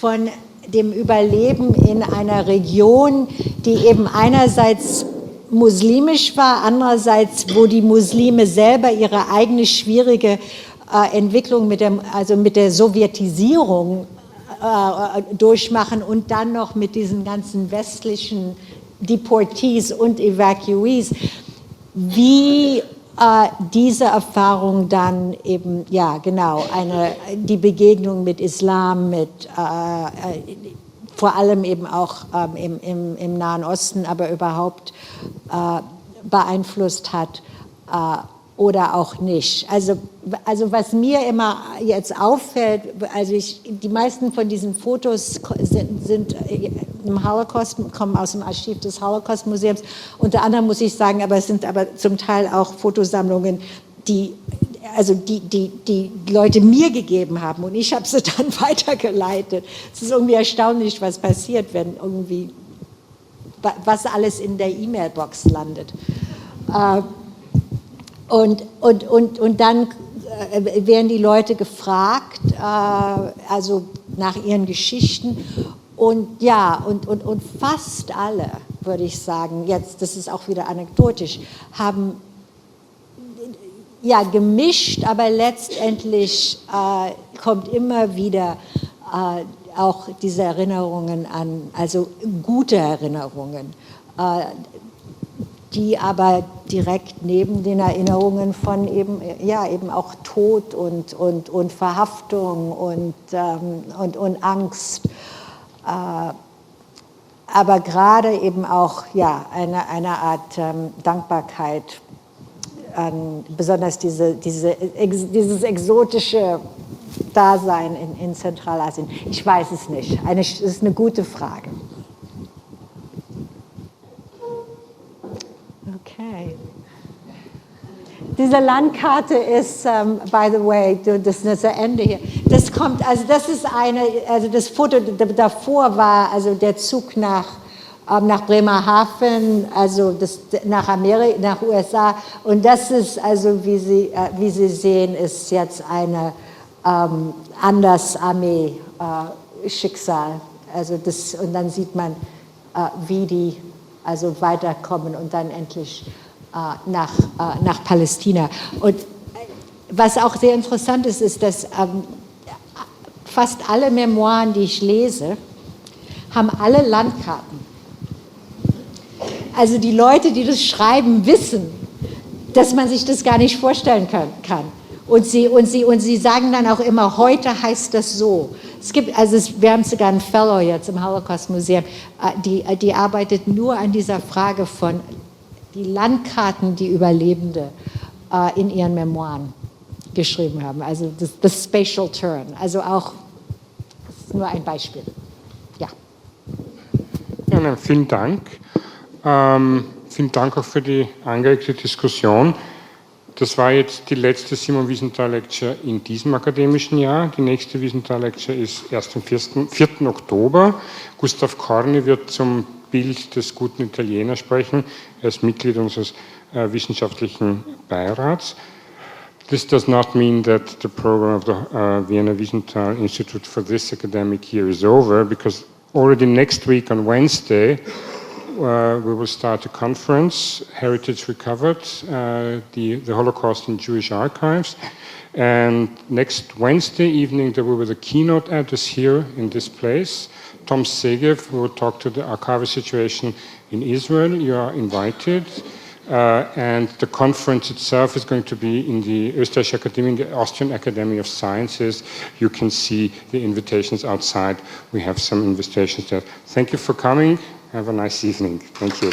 von dem Überleben in einer Region, die eben einerseits muslimisch war, andererseits, wo die Muslime selber ihre eigene schwierige Entwicklung mit der Sowjetisierung durchmachen und dann noch mit diesen ganzen westlichen Deportees und Evacuees, wie diese Erfahrung dann eben, ja genau, die Begegnung mit Islam, vor allem eben auch im Nahen Osten, aber überhaupt beeinflusst hat oder auch nicht. Also was mir immer jetzt auffällt, die meisten von diesen Fotos sind im Holocaust, kommen aus dem Archiv des Holocaust-Museums. Unter anderem muss ich sagen, es sind aber zum Teil auch Fotosammlungen, die Leute mir gegeben haben und ich habe sie dann weitergeleitet. Es ist irgendwie erstaunlich, was passiert, wenn irgendwie, was alles in der E-Mail-Box landet. Und dann werden die Leute gefragt, also nach ihren Geschichten. Und ja, und fast alle, würde ich sagen, jetzt, das ist auch wieder anekdotisch, haben ja gemischt, aber letztendlich kommt immer wieder auch diese Erinnerungen an, also gute Erinnerungen, die aber direkt neben den Erinnerungen von eben auch Tod und Verhaftung und Angst, aber gerade eben auch eine Art Dankbarkeit an besonders dieses exotische Dasein in Zentralasien. Ich weiß es nicht. Das ist eine gute Frage. Okay. Diese Landkarte ist, by the way, das ist das Ende hier. Das kommt, also das ist das Foto davor war, also der Zug nach Bremerhaven, also nach USA. Und das ist, also wie Sie sehen, ist jetzt eine Andersarmee-Schicksal. Also und dann sieht man, wie die also weiterkommen und dann endlich nach Palästina. Und was auch sehr interessant ist, ist, dass fast alle Memoiren, die ich lese, haben alle Landkarten. Also die Leute, die das schreiben, wissen, dass man sich das gar nicht vorstellen kann. Und sie sagen dann auch immer, heute heißt das so. Wir haben sogar einen Fellow jetzt im Holocaust-Museum, die arbeitet nur an dieser Frage von die Landkarten, die Überlebende in ihren Memoiren geschrieben haben. Also das Spatial Turn. Also auch, das ist nur ein Beispiel. Ja. Ja, vielen Dank. Vielen Dank auch für die angeregte Diskussion. Das war jetzt die letzte Simon Wiesenthal Lecture in diesem akademischen Jahr. Die nächste Wiesenthal Lecture ist erst am 4. Oktober. Gustav Corni wird zum Bild des guten Italieners sprechen. Er ist Mitglied unseres wissenschaftlichen Beirats. This does not mean that the program of the Vienna Wiesenthal Institute for this academic year is over, because already next week on Wednesday, we will start a conference, Heritage Recovered, the Holocaust in Jewish Archives. And next Wednesday evening, there will be the keynote address here in this place. Tom Segev will talk to the archival situation in Israel. You are invited. And the conference itself is going to be in the Österreichische Akademie, in the Austrian Academy of Sciences. You can see the invitations outside. We have some invitations there. Thank you for coming. Have a nice evening. Thank you.